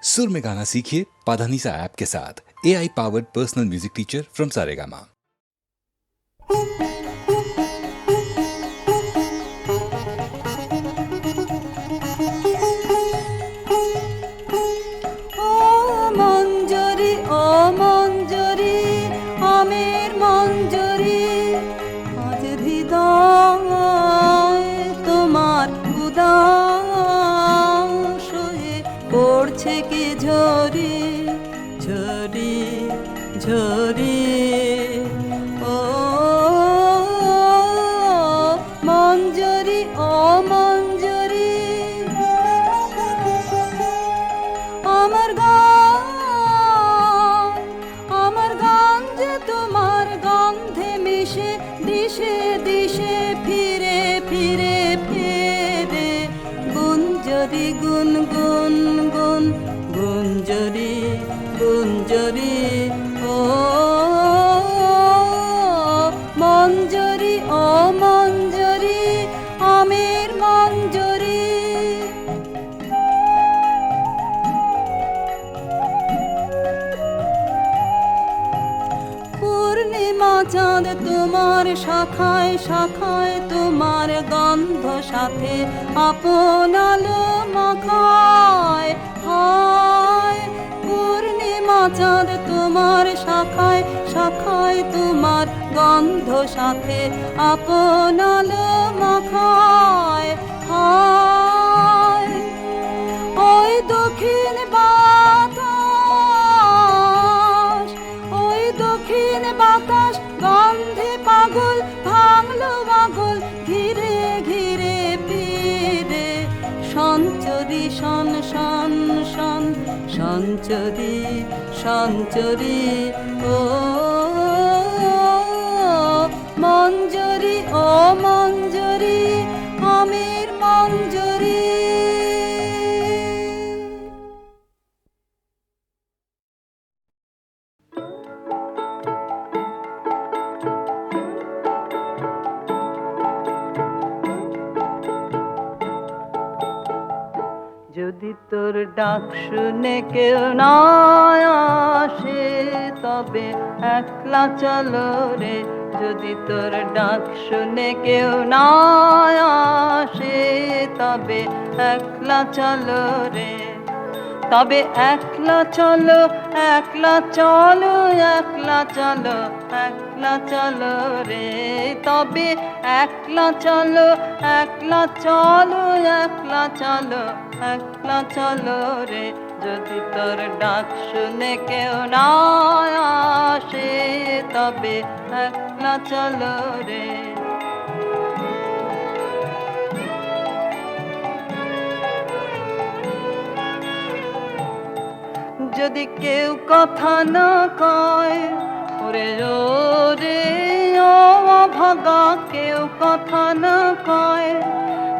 सुर में गाना सीखिए पाधानीसा ऐप के साथ। AI powered personal music teacher from Saregama. পড়ছে কি ঝরি ঝরি ঝরি ও মঞ্জরি ও মঞ্জরি আমার গান যে তোমার গন্ধে মিশে দিশে দিশে ফিরে ফিরে ফিরে গুঞ্জরি গুন গুন গুন গুঞ্জরি গুঞ্জরি ও মঞ্জরি ও মঞ্জরি আমের মঞ্জরি পূর্ণিমা চাঁদ তোমার শাখায় শাখায় তোমার গন্ধ সাথে আপন আলো মাখায় হায় পূর্ণিমা চাঁদ তোমার শাখায় শাখায় তোমার গন্ধ সাথে আপন আলো মাখায় হায় ওই দক্ষিণ বাতাস ওই দক্ষিণ বাতাস গন্ধে পাগল ভাঙলো পাগল ঘিরে ঘিরে ফিরে সঞ্চরি শন শন শন সঞ্চরি সঞ্চরি ও মঞ্জরি ও মঞ্জরি আমের মঞ্জরি যদি তোর ডাক শুনে কেউ না আসে তবে একলা চলো রে যদি তোর ডাক শুনে কেউ না আসে তবে একলা চলো রে তবে একলা চলো একলা চলো একলা চলো একলা চলো রে তবে একলা চলো একলা চলো একলা চলো একলা চলো রে যদি তোর ডাক শুনে কেউ না আসে তবে একলা চলো রে যদি কেউ কথা না কয় ওরে রে ও ভাগা কেউ কথা না কয়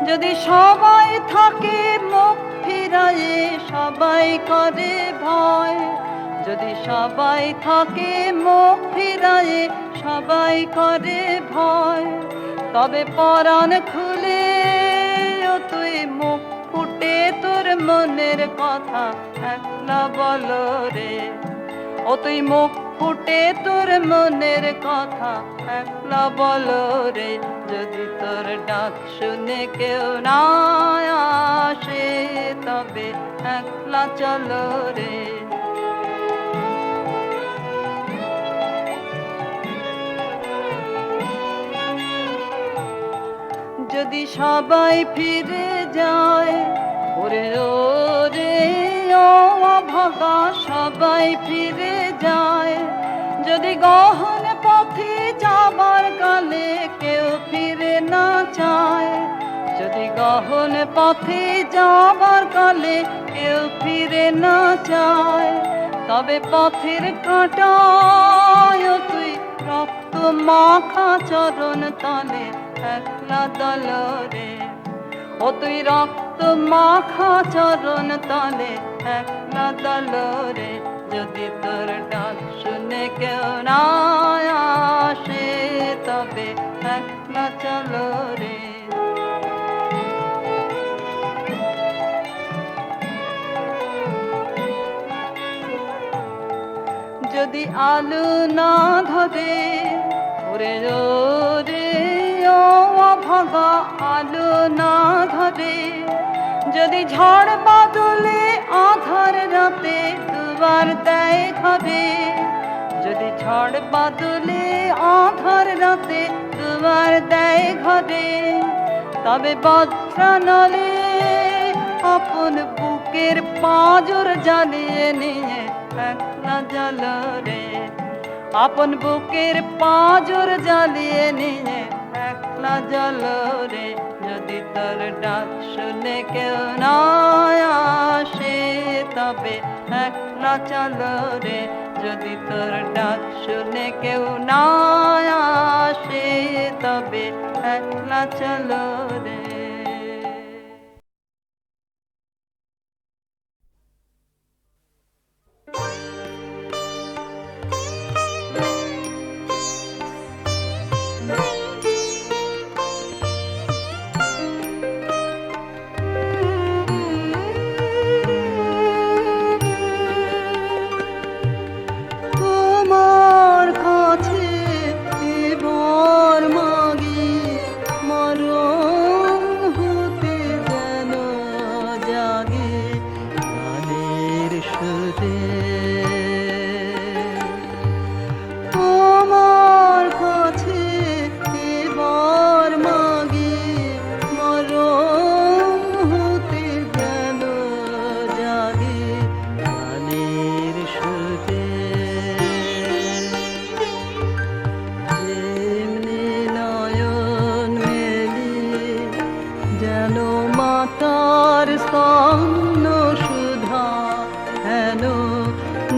যদি সবাই থাকে মুখ ফিরায়ে সবাই করে ভয় যদি সবাই থাকে মুখ ফিরায়ে সবাই করে ভয় তবে পরাণ খুলে ও তুই মুখ ফুটে তোর মনের কথা একলা বলো রে ও তুই মুখ ফুটে তোর মনের কথা একলা বলো রে যদি তোর ডাক শুনে কেউ না আসে তবে একলা চলো রে যদি সবাই ফিরে যায় ওরে রে ও ভাগা সবাই ফিরে যায় যদি গহন পথে যাবার কালে কেউ ফিরে না চায় যদি গহন পথে যাবার কালে কেউ ফিরে না চায় তবে পথের কাঁটায় তুই রক্ত মাখা চরণ তলে একলা দল রে ও তুই রক্ত মাখা চরণ তলে একলা দল রে যদি তোর ডাক শুনে কেউ না আসে তবে একলা চলো রে যদি আলো না ধরে, ওরে রে ও অভাগা আলো না ধরে, যদি ঝড় বাদলে আধার রাতে দুবার দেয় ঘরে, যদি ঝড় বাদলে আধার রাতে দুবার দেয় ঘরে, তবে বজ্রানলে আপন বুকের পাঁজর জ্বালিয়ে নিয়ে একলা জ্বালো রে, আপন বুকের পাঁজর জ্বালিয়ে নিয়ে একলা জ্বালো রে। যদি তোর ডাক শুনে কেউ না আসে, তবে একলা চলো রে, যদি তোর ডাক শুনে কেউ না আসে, তবে একলা চলো রে।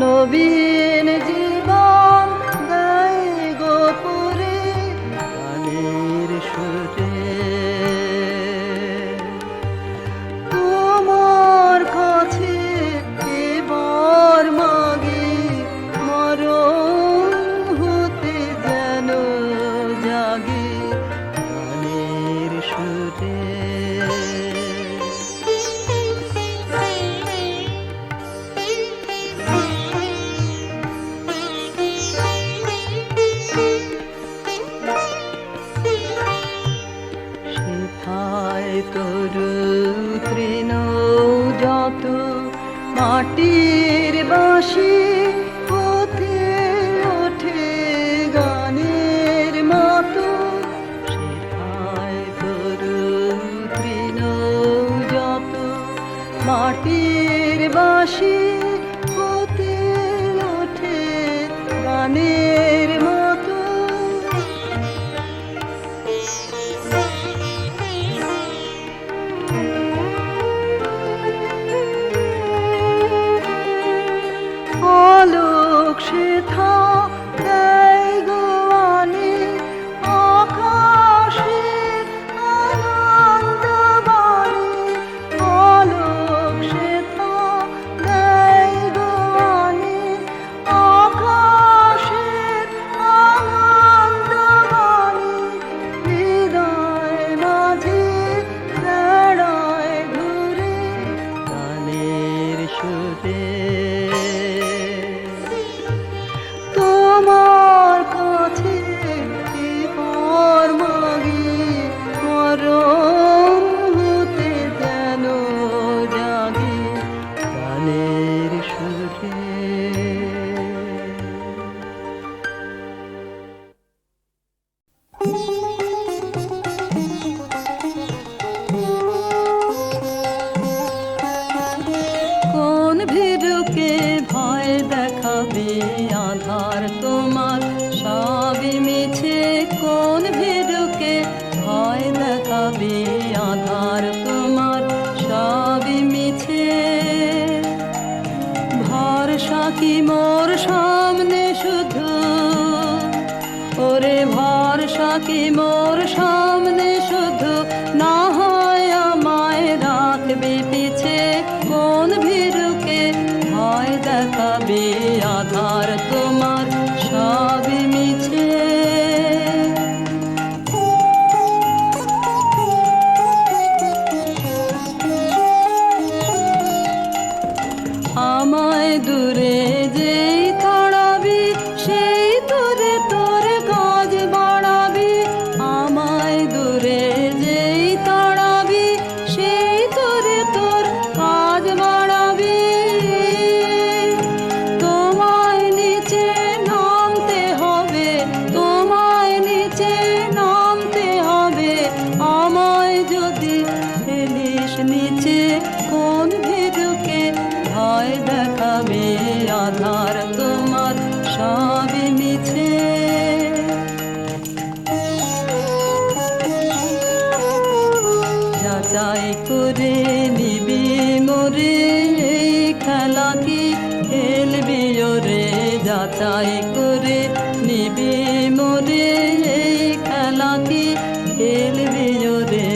নবীন জীবন গায় গোপুরে গানের সুরে, তোমার কাছে এবার মাগে মরণ হতে যেন জাগে গানের সুরে। মাটির বাঁশি হতে ওঠে গানের মতো, সেথায় তরুণ তৃণ যত, মাটির বাঁশি হতে ওঠে গানের মতো। আলোক সেথা দেয় গোয়ানে আকাশে আনন্দ বাণী, আলোক সেথা দেয় গোয়ানে আকাশে আনন্দ বাণী, হৃদয় মাঝে বেড়ায় ঘুরে গানের সুরে। তোমার কাছে এবার মাগি মরণ হতে যেন জাগে গানের সুরে। কোন ভীরুকে ভয় দেখাবে আধার তোমার সবই মিছে, কোন ভীরুকে ভয় দেখাবে আধার তোমার সবই মিছে। ভরসা কি মোর সামনে শুধু, ওরে ভরসা কি মোর সামনে শুধু, না হয় আমায় রাখবে পিছে, কোন ভীরুকে ভয় দেখাবে আধার তোমার সবই মিছে। আমায় দূরে যেই তাড়াবি, ভয় দেখাবে আধার তোমার সবই মিছে। যাচাই করে নিবি মোরে এই খেলা কি খেলবি ওরে, যাচাই করে নিবি মোরে এই খেলা কি খেলবি ওরে।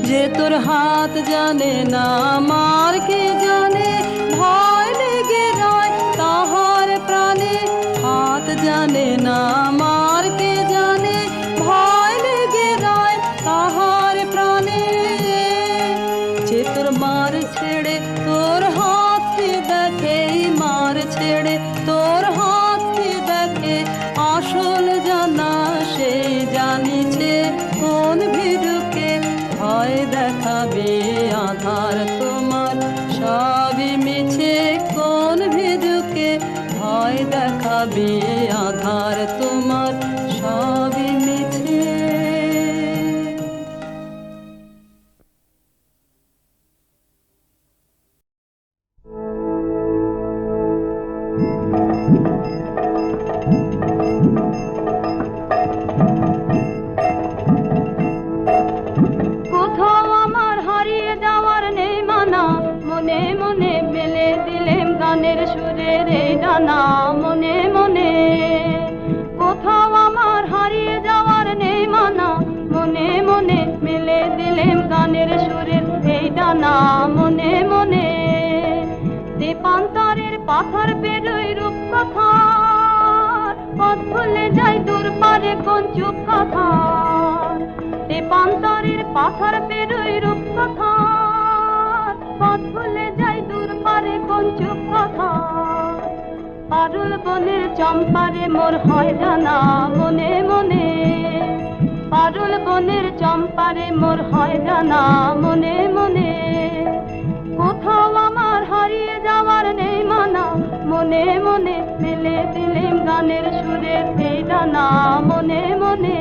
যে তোর হাত জানে না আমার কে জানে, ভয় লেগে রয় তাহার প্রাণে। হাত জানে না আমার কে জানে, ভয় লেগে রয় তাহার প্রাণে। যে তোর মার ছেড়ে তোর হাতকে দেখে, মার ছেড়ে তোর হাতকে দেখে, আসল জানা সেই জানিছে কোন ভীরুকে। ভয় দেখাবে আধার তোমার সবই মিছে, কোন ভীরুকে। ভয় দেখাবে আধার তোমার সবই মিছে। কোথাও আমার হারিয়ে যাওয়ার নেই মানা, মনে মনে মেলে দিলেম গানের সুরের এই ডানা। মনে মনে কোথাও আমার হারিয়ে যাওয়ার নেই মানা, মনে মনে মেলে দিলেম গানের সুরের এই ডানা। মনে মনে দেপান্তরের পাথর পেরোই রূপকথার, পথ ভুলে যাই দূর পারে কোন চুপ কথার। দেপান্তরের পাথর পেরোই রূপকথার, পথ ভুলে যাই দূর পারে কোন চুপ কথার। পারুল বনের চম্পারে মোর হয় জানা, মনে মনে পারুল বনের চম্পারে মোর হয় জানা। মনে মনে কোথাও আমার হারিয়ে যাওয়ার নেই মানা, মনে মনে মেলে দিলেম গানের সুরের এই ডানা। মনে মনে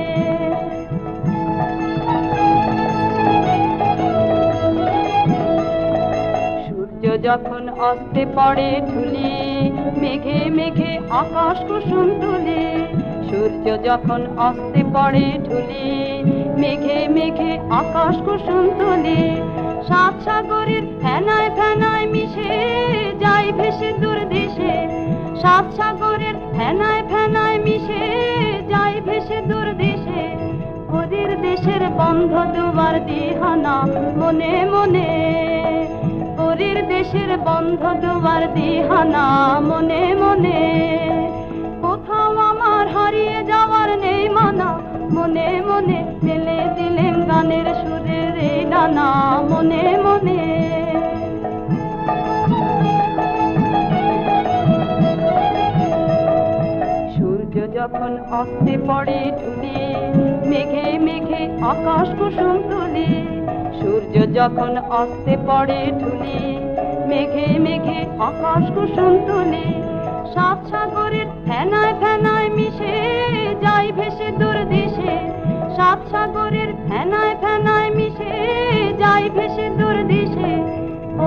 সূর্য যখন অস্তে পড়ে ঢুলি, মেঘে মেঘে আকাশ কুসুম তুলি। সূর্য যখন অস্তে পড়ে ঢুলি, মেঘে মেঘে আকাশ কুসুম তুলি। সাত সাগরের ফেনায় ফেনায় মিশে যাই ভেসে দূর দেশে। সাত সাগরের ফেনায় ফেনায় মিশে যাই ভেসে দূর দেশে। ওদের দেশের বন্ধ দুয়ার দিহানা, মনে মনে ওদের দেশের বন্ধ দুয়ার দিহানা। মনে মনে কোথাও আমার হারিয়ে যাওয়ার নেই মানা, মনে মনে মেলে দিলেম গানের সুরের এই ডানা। মনে মনে সূর্য যখন অস্তে পড়ে ঢুলি, মেঘে মেঘে আকাশ কুসুম তুলি। সূর্য যখন অস্তে পড়ে ঢুলি, মেঘে মেঘে আকাশ কুসুম তুলি। সাত সাগরের ফেনায় ফেনায় মিশে যাই ভেসে দূর দেশে। সাত সাগরের ফেনায় ফেনায় মিশে যাই ভেসে দূর দেশে।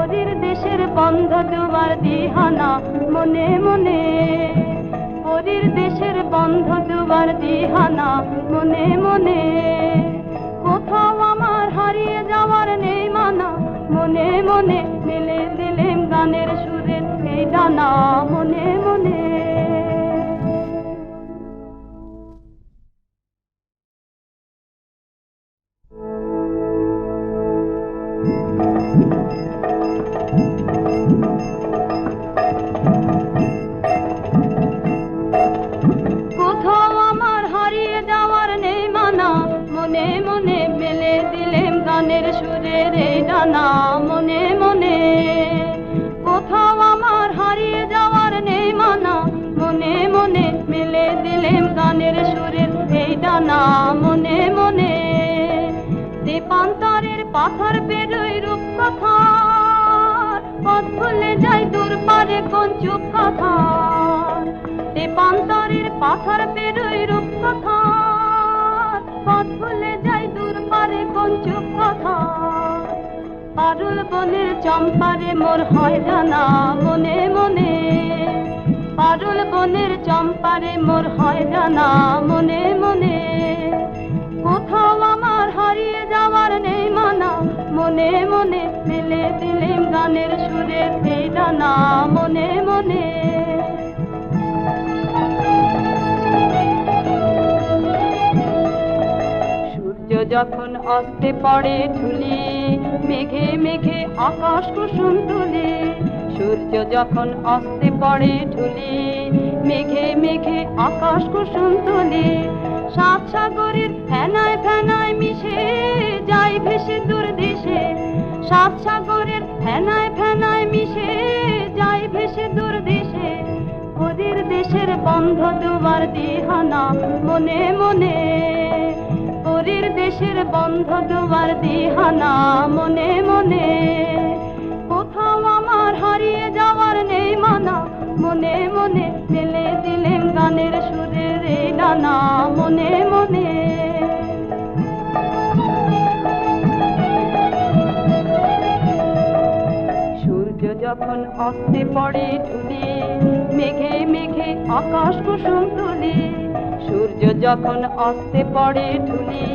ওদের দেশের বন্ধ দুয়ার দিহানা, মনে মনে ওদের দেশের বন্ধ দুয়ার দিহানা। মনে মনে কোথাও আমার হারিয়ে যাওয়ার নেই মানা, মনে মনে মেলে দিলেম গানের সুরের এই ডানা। মনে মনে কোথাও আমার হারিয়ে যাওয়ার নেই মানা, মনে মনে মেলে দিলেম গানের সুরের এই ডানা। মনে মনে কোথাও আমার হারিয়ে যাওয়ার নেই মানা, মনে মনে মেলে দিলেম গানের সুরের এই ডানা। মনে মনে দেপান্তরের পাথর পেরোই রূপকথার, পথ ভুলে যাই দূর পারে কোন চুপ কথার। দেপান্তরের পাথর পেরোই রূপকথার, পথ ভুলে যাই দূর পারে কোন চুপ কথার। পারুল বনের চম্পারে মোর হয় জানা মনে মনে, পারুল বনের চম্পারে মোর হয় জানা মনে মনে। কোথাও আমার হারিয়ে যাওয়ার নেই মানা, মনে মনে মেলে দিলেম গানের সুরে এই ডানা মনে মনে। সূর্য যখন অস্তে পড়ে ঢুলি, মেঘে মেঘে আকাশ কুসুম তুলি। সূর্য যখন অস্তে পড়ে ঢুলি, মেঘে মেঘে আকাশ কুসুম তুলি। সাত সাগরের ফেনায় ফেনায় মিশে যাই ভেসে দূর দেশে, সাত সাগরের ফেনায় ফেনায় মিশে যাই ভেসে দূর দেশে। ওদের দেশের বন্ধ দুয়ার দিহানা মনে মনে, ওদের দেশের বন্ধ দুয়ার দিহানা মনে মনে। কোথাও আমার হারিয়ে যাওয়ার নেই মানা, মনে মনে মেলে দিলেম গানের সুরের এই ডানা মনে মনে। সূর্য যখন অস্তে পড়ে ঢুলি, মেঘে মেঘে আকাশ কুসুম তুলি। সূর্য যখন অস্তে পড়ে ঢুলি,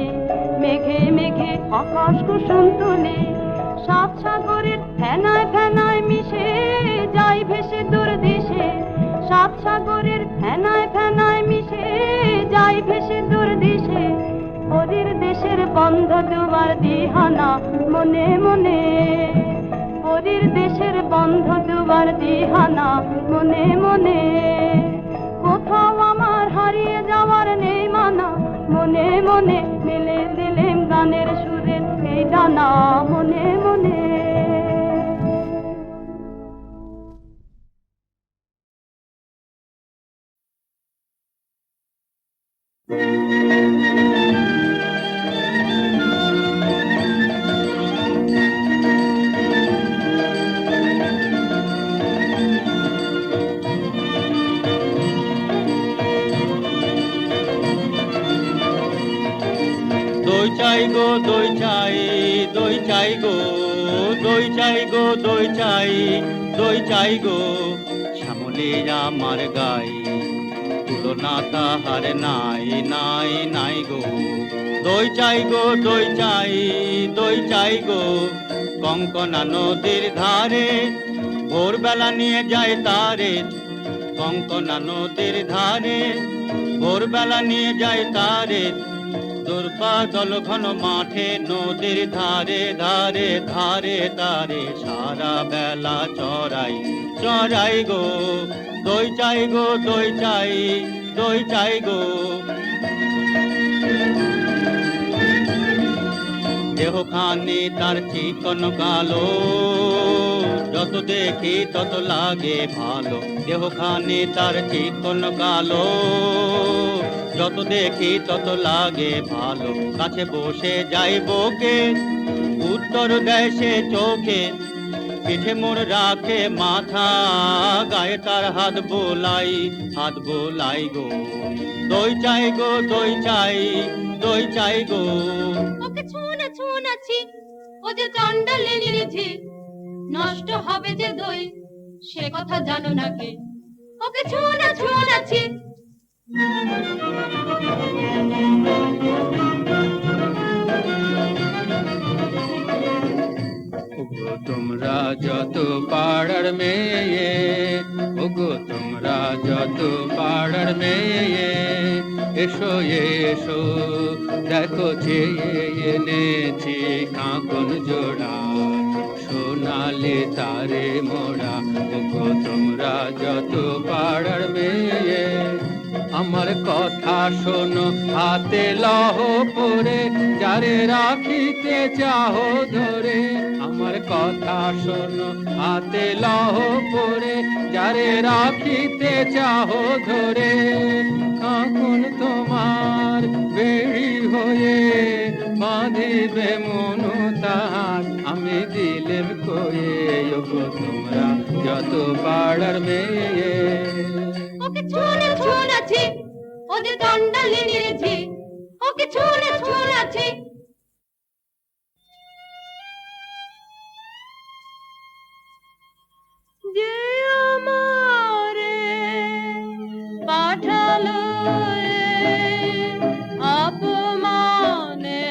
মেঘে মেঘে আকাশ কুসুম তুলি। সাত সাগরের ফেনায় ফেনায় মিশে যাই ভেসে দূর দেশে, সাত সাগরের ফেনায় ফেনায় মিশে যাই ভেসে দূর দেশে। ওদের দেশের বন্ধ দুয়ার দিহানা মনে মনে, ওদের দেশের বন্ধ দুয়ার দিহানা মনে মনে। কোথাও আমার হারিয়ে যাওয়ার নেই মানা, মনে মনে মেলে দিলেম গানের সুরে এই ডানা মনে মনে। দই চাই গো দই চাই, দই চাই গো, দই চাই গো দই চাই, দই চাই গো। শ্যামলে আমার গাই তুলনা তাহার নাই নাই নাই গো। দই চাই গো দই চাই, দই চাই গো। কঙ্কনা নদীর ধারে ভোরবেলা নিয়ে যায় তারে, কঙ্কনা নদীর ধারে ভোরবেলা নিয়ে যায় তারে। দুর্বাদল ঘন মাঠে নদীর ধারে ধারে ধারে তারে সারা বেলা চড়াই চড়াই গো। দই চাই গো দই চাই, দই চাই গো। দেহখানি তার চিকন কালো, যত দেখি তত লাগে ভালো। দেহখানি তার চিকন কালো, যত দেখি তত লাগে ভালো। কাছে বসে যাইব কে, উত্তর দেয় সে চোখে। পিঠে মোর রাখে মাথা, গায়ে তার হাত বোলাই, হাত বোলাই গো। দই চাই গো দই চাই, দই চাই গো। ওকে ছুঁনা ছুঁনাছি, ও যে চন্ডালে নিরেছে, নষ্ট হবে যে দই, সে কথা জানো না কে। ওকে ছুঁনা ছুঁনাছি। ওগো তোমরা যত পাড়ার মেয়ে, ওগো তোমরা যত পাড়ার মেয়ে, এসো এসো দেখো চেয়ে এনেছি কাঁকন জোড়া, সোনালি তারে মোড়া। ওগো তোমরা যত পাড়ার মেয়ে, আমার কথা শোনো হাতে লহ পরে, যারে রাখিতে চাহো ধরে। আমার কথা শোনো হাতে লহ পরে, যারে রাখিতে চাহো ধরে। কখন তোমার বেড়ি হয়ে বাঁধিবে মনু তাহার, আমি দিলেম কয়ে। ওগো তোমরা যত পাড়ার মেয়ে, ওকে ছুঁনা ছুঁনাছি, ও যে চন্ডালে নিরেছে, ওকে ছুঁনা ছুঁনাছি। যে আমারে পাঠালো অপমানে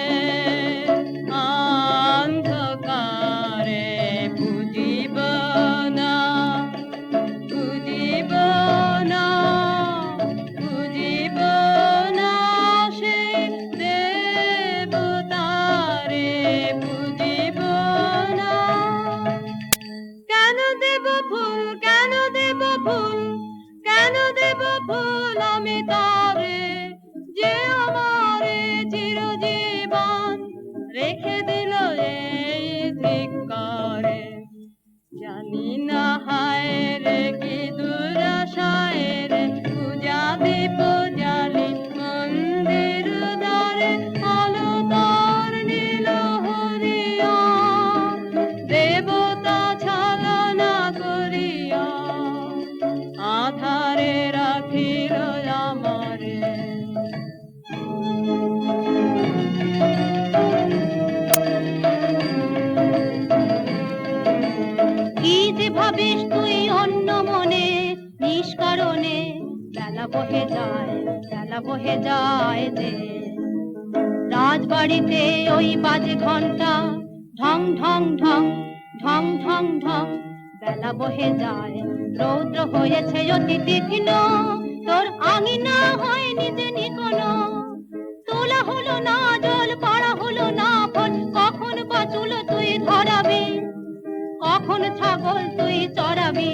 অন্ধকারে বুঝিব না বুঝিব না বুঝিব না সে দেবতারে বুঝিব না কেন দেব ফুল কেন দেব ফুল কেন দেব ফুল আমি তারে যে আমারে চিরজীবন রেখে দিল এই ধিক্কারে জানি না হায় রে কি দুরাশায় রে পূজা দীপ জালি মন্দির দ্বারে আলো তার নীল হরিয়া দেবতা ছলনা করিয়া আধারে রাখিল আমারে কি যে ভাবিস তুই অন্য মনে নিষ্কারণে বেলা বহে যায় যে রাজবাড়িতে ওই বাজে ঘন্টা ঢং ঢং ঢং ঢং ঢং ঢং বেলা বহে যায় রৌদ্র হয়েছে অতি তীক্ষ্ণ তোর আঙিনা হয়নি যে নিকোনো তোলা হলো না জল পাড়া হলো না ফল কখন বাঁচুল তুই ধরাবি কখন ছাগল তুই চড়াবি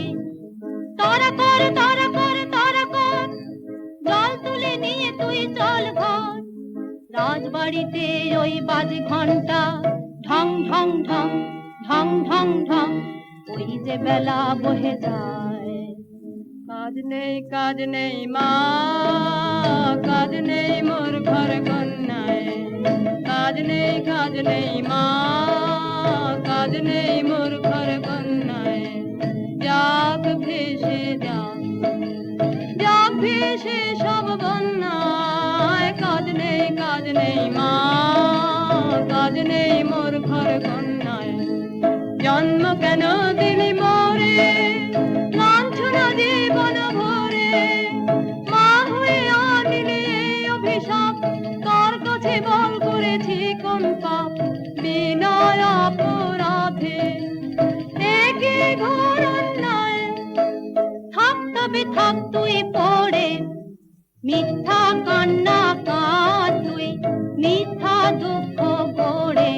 তারা কর তারা কর তারা কর জল তুলে নিয়ে তুই চল ঘর রাজবাড়িতে ওই বাজে ঘন্টা ঢং ঢং ঢং ঢং ঢং ঢং ওই যে বেলা বহে যায় কাজ নেই মা কাজ নেই মোর ঘর কন্যায় কাজ নেই মা কাজ নেই মোর ঘর কন্যায় যাক ভেসে যাক ভেসে সব বন্যায় কাজ নেই মা কাজ নেই মোর ঘর কন্যায় জন্ম কেন দিলি মোরে লাঞ্ছনা জীবন ভরে মা হয়ে আনিলি এই অভিশাপ তোর কাছে বল করেছি কোন পাপ বিনয় অপরাধে একই ঘোর অন্যায় থাক তবে থাক তুই পড়ে মিথ্যা কান্না কাঁদ তুই মিথ্যা দুঃখ গড়ে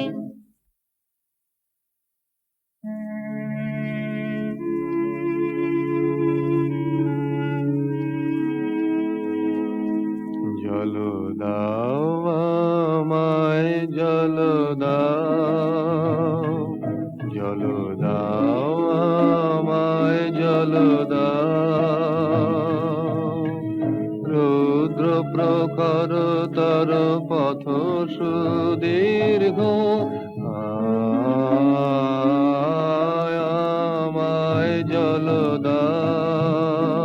জল দাও আমায় জল দাও জল দাও আমায় জল দাও রুদ্র প্রখর তর পথ সুদীর্ঘ আমায় জল দাও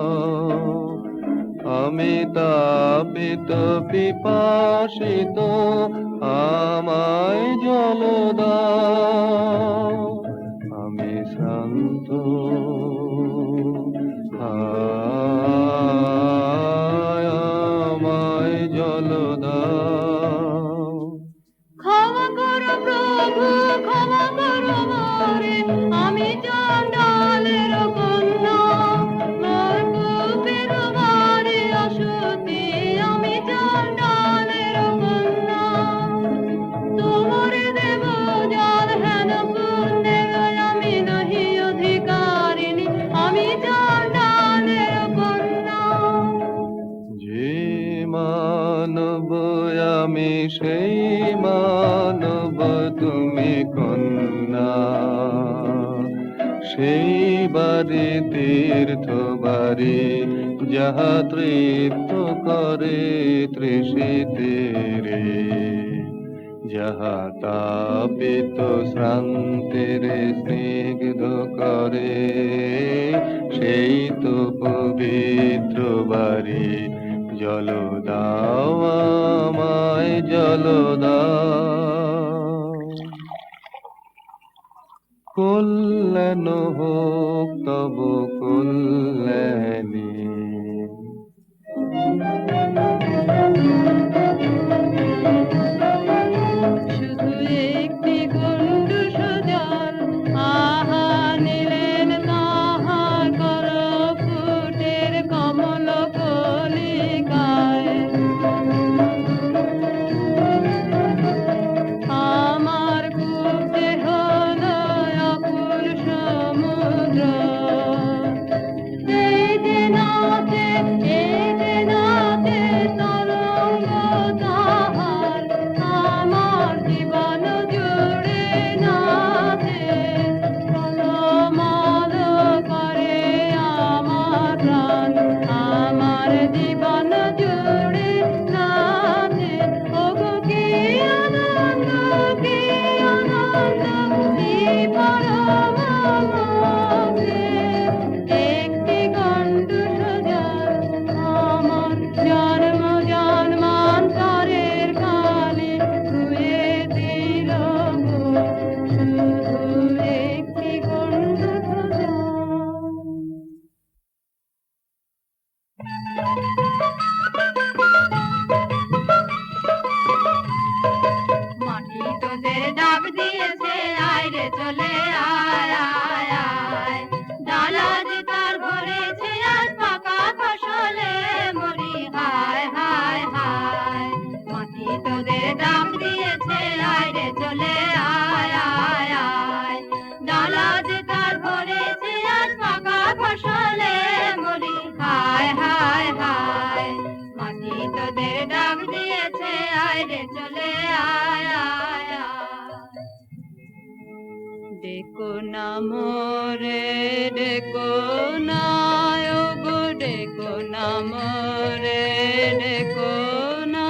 আমি তাপিত পিপাসিত আমায় জল দাও আমি শ্রান্ত আমায় জল দাও ক্ষমা করো প্রভু ক্ষমা করো মোরে আমি চণ্ডালের কন্যা মোর কূপের বাড়ি অসতী আমি চণ্ডালের কন্যা তোমার দেব জল হেন পুণ্যের আমি নহি অধিকারিণী আমি চণ্ডালের কন্যা যে মানব আমি সেই মানব তুমি কন্যা সেই বাড়ি তীর্থ বাড়ি যাহা তৃপ্ত করে তৃষিতের যাহা তাপিত শ্রান্তের স্নিগ্ধ করে সেই তো পবিত্র বাড়ি জল দাও আমায় জল দাও কল্যাণ হোক তব কল্যাণী। শুধু একটি গন্ডু সজল আহা নিলেন তাহার করপুটের কমল কলিকায়। আমার খুব দেহ অকুল সমুদ্র, এই যে নাচে তরঙ্গ তাহার, আমার জীবন জুড়ে নাচে টলমল করে আমার প্রাণ, আমার জীবন জুড়ে নাচে। ওগো কি আনন্দ, কি আনন্দ, কি পরম আনন্দে। একটি গন্ডু সজল আমার জন্ম জন্মান্তরের কালে ধুয়ে দিল গো, শুধু একটি গন্ডু সজল। মাটি তোদের ডাক দিয়েছে, আয় রে চলে আয় আয় আয়। ডালা যে তার ভরেছে আজ পাকা ফসলে মরি হায় হায় হায়। মাটি তোদের ডাক দিয়েছে, আয় রে চলে আয় আয় আয়। ডালা যে তার ভরেছে আজ পাকা ফসলে মরি হায় হায় হায়। মাটি তোদের ডাক দিয়েছে, আয় রে চলে আয় আয় আয়। ডেকো না মোরে, ডেকো না ওগো, ডেকো না মোরে, ডেকো না।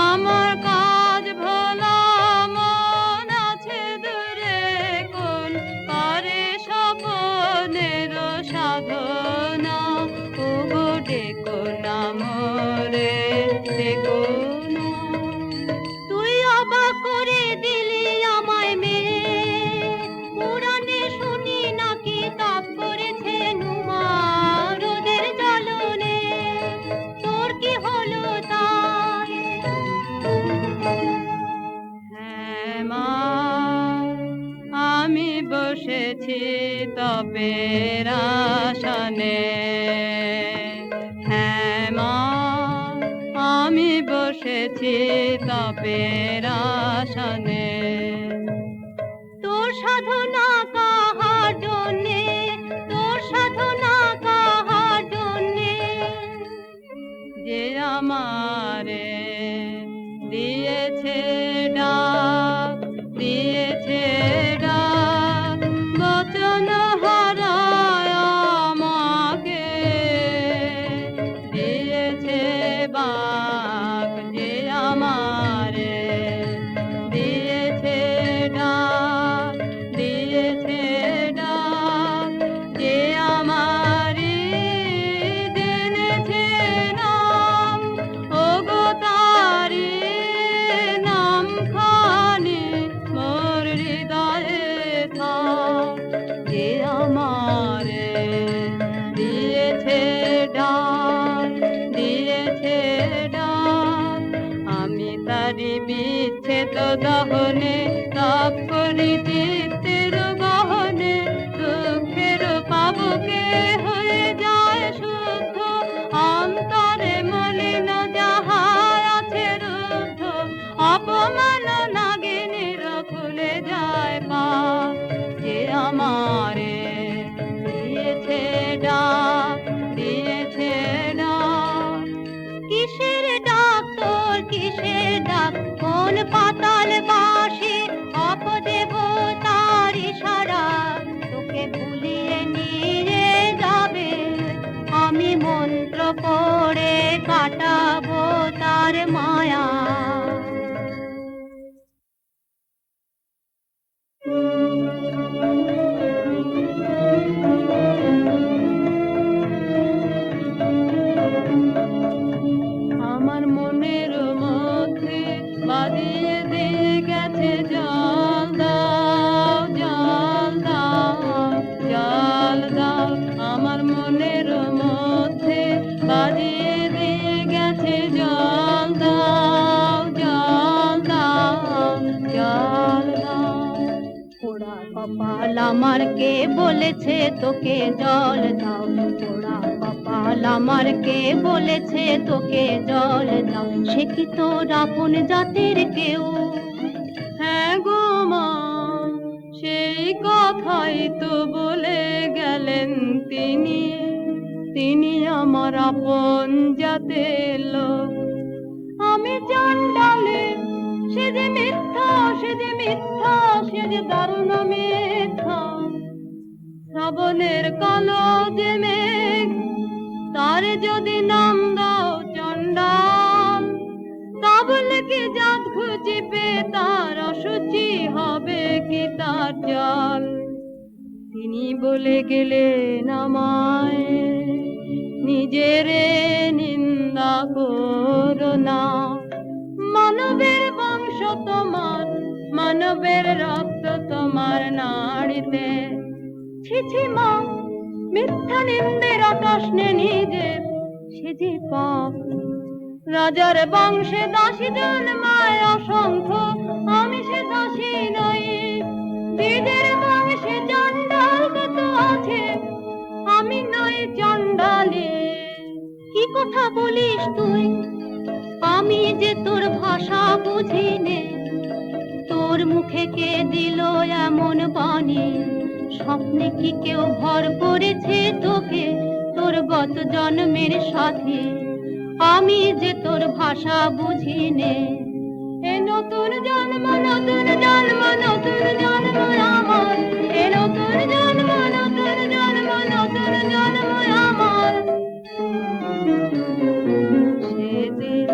আমার কাজ ভোলা মন আছে দূরে কোন, করে স্বপনের সাধনা। ওগো ডেকো না মোরে, ডেকো না। তুই অবাক করে দিলি আমায় মেয়ে, পুরাণে শুনি নাকি তাপ করেছে নুমা রোদের জ্বলনে। তোর কি হলো তাই? হ্যাঁ মা, আমি বসেছি তপের আসনে। হ্যাঁ মা, আমি বসেছি তপের আসনে। তোর সাধনা কাহার জন্যে, তোর সাধনা কাহার জন্যে, যে আমারে দিয়েছে ডাক, দিয়েছে ডাক। বচন হারায় আমাকে দিয়েছে বাক, যে আমারে দিয়েছে ডাক, দিয়েছে ডাক। যে আমারি জেনেছে নাম, ওগো তারি নাম খানি মোর হৃদয়ে থাক। যে আমারে দিয়েছে ডাক, দিয়েছে ডাক। আমি তারি বিচ্ছেদ দহনে তাপ করি চিত্তের গহনে। দুঃখের পাবকে হয়ে যায় শুদ্ধ, অন্তরে মলিন যাহা আছে রুদ্ধ। অপমান নাগিনীর খুলে যায় পাপ, যে আমারে দিয়েছে ডাক, দিয়েছে ডাক। কিসের ডাক তোর, কিসের ডাক? কোন পাতাল বাসি অপদেবতার ইশারা তোকে ভুলিয়ে নিয়ে যাবে। আমি মন্ত্র পড়ে কাটাবো তার মায়া। আমার মনের মধ্যে বাদিয়ে দিয়ে গেছে জল দাও, জল দাও, জল দাও। আমার মনের মধ্যে বাজিয়ে দিয়ে গেছে জল দাও জল দাও জল দাও। পোড়া কপাল আমার কে বলেছে তোকে জল দাও, পোড়া কপাল আমার কে বলেছে তোকে জল দাও, সে কি তোর আপন জাতের কেউ? হ্যাঁ গো মা, সেই কথাই তো বলে গেলেন তিনি, তিনি আমার আপন জাতের লোক। আমি চণ্ডালে, সে যে মিথ্যা, সে যে মিথ্যা, সে যে দারুণ মিথ্যা। শ্রাবণের কালো যে মেঘ, তার যদি নাম দাও চণ্ডাল, তা বলে কি জাত খুঁজিবে তার অসুচি হবে কি তার জল? তিনি বলে গেলেন আমায়, নিজের নিন্দা করো না, মানবের বংশ তোমার, মানবের রক্ত তোমার নাড়িতে। ছি ছি মা, মিথ্যা নিন্দের আকাশ নে নিজের, সে যে পাপ। রাজার বংশে দাসী জন্মায় অসংখ্য, আমি সে দাসী নই। বীজের বংশে চণ্ডাল কত আছে, আমি নই চণ্ডালী। কি কথা বলিস তুই, আমি যে তোর ভাষা বুঝি নে। তোর মুখে কে দিল এমন বাণী, স্বপ্নে কি কেউ ভর করেছে তোকে তোর গত জন্মের সাথে? আমি যে তোর ভাষা বুঝি নে। এ নতুন জন্ম, নতুন জন্ম, নতুন জন্ম আমার, এ নতুন জন্ম, নতুন জন্ম, নতুন জন্ম আমার। সেদিন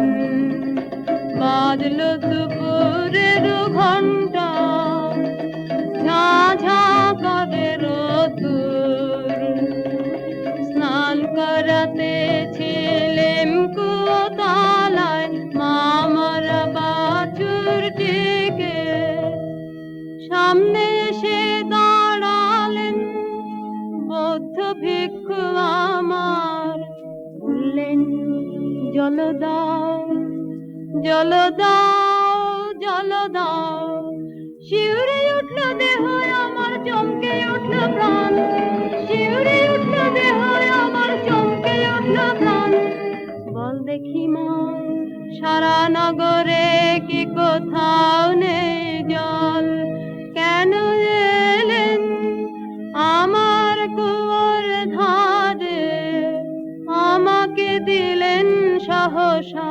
বাজলো দুপুরের ঘণ্টা, ঝাঁ ঝাঁ করে রোদ্দুর, স্নান করাতে ছিলেম কুতালায় মামারা বাছুর টিকে। সামনে এসে দাঁড়ালেন বৌদ্ধ ভিক্ষু আমার, বললেন জল দাও জল দাও জল দাও। শিউরে উঠল দেহ আমার, চমকে উঠল প্রাণ, শিউরে উঠল দেহ আমার, চমকে উঠল প্রাণ। বল দেখি মা, সারা নগরে কি কোথাও নেই জল? কেন এলেন আমার কুয়োর ধারে, আমাকে দিলেন সহসা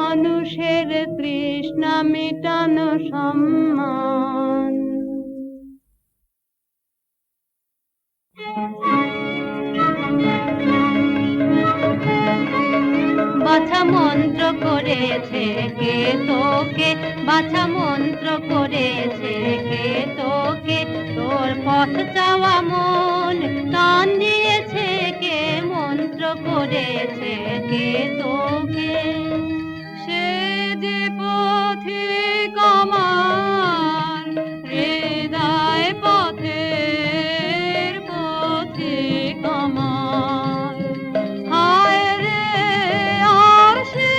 মানুষের তৃষ্ণা মিটানো সম্মান। বাছা মন্ত্র করেছে কে তোকে, বাছা মন্ত্র করেছে কে তোকে, তোর পথ চাওয়া মন টান দিয়েছে কে, মন্ত্র করেছে কে তোকে? সে যে পথিক আমার, হৃদয় পথের পথিক আমার। হায় রে, আর সে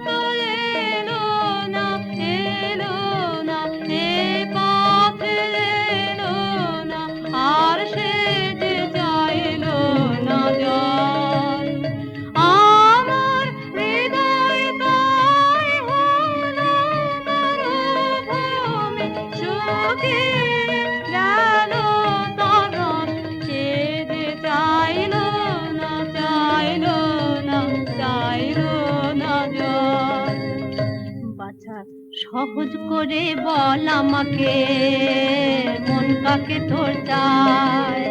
তো এলো না, এলো না, এ পথে এলো না, আর সে যে চাইলো না জল। আমার হৃদয় তাই হলো মরুভূমি, শুকিয়ে গেল তরণ, সে যে চাইলো না, চাইলো না, চাইলো না জল। বাছা সহজ করে বল আমাকে, মন কাকে তোর চায়?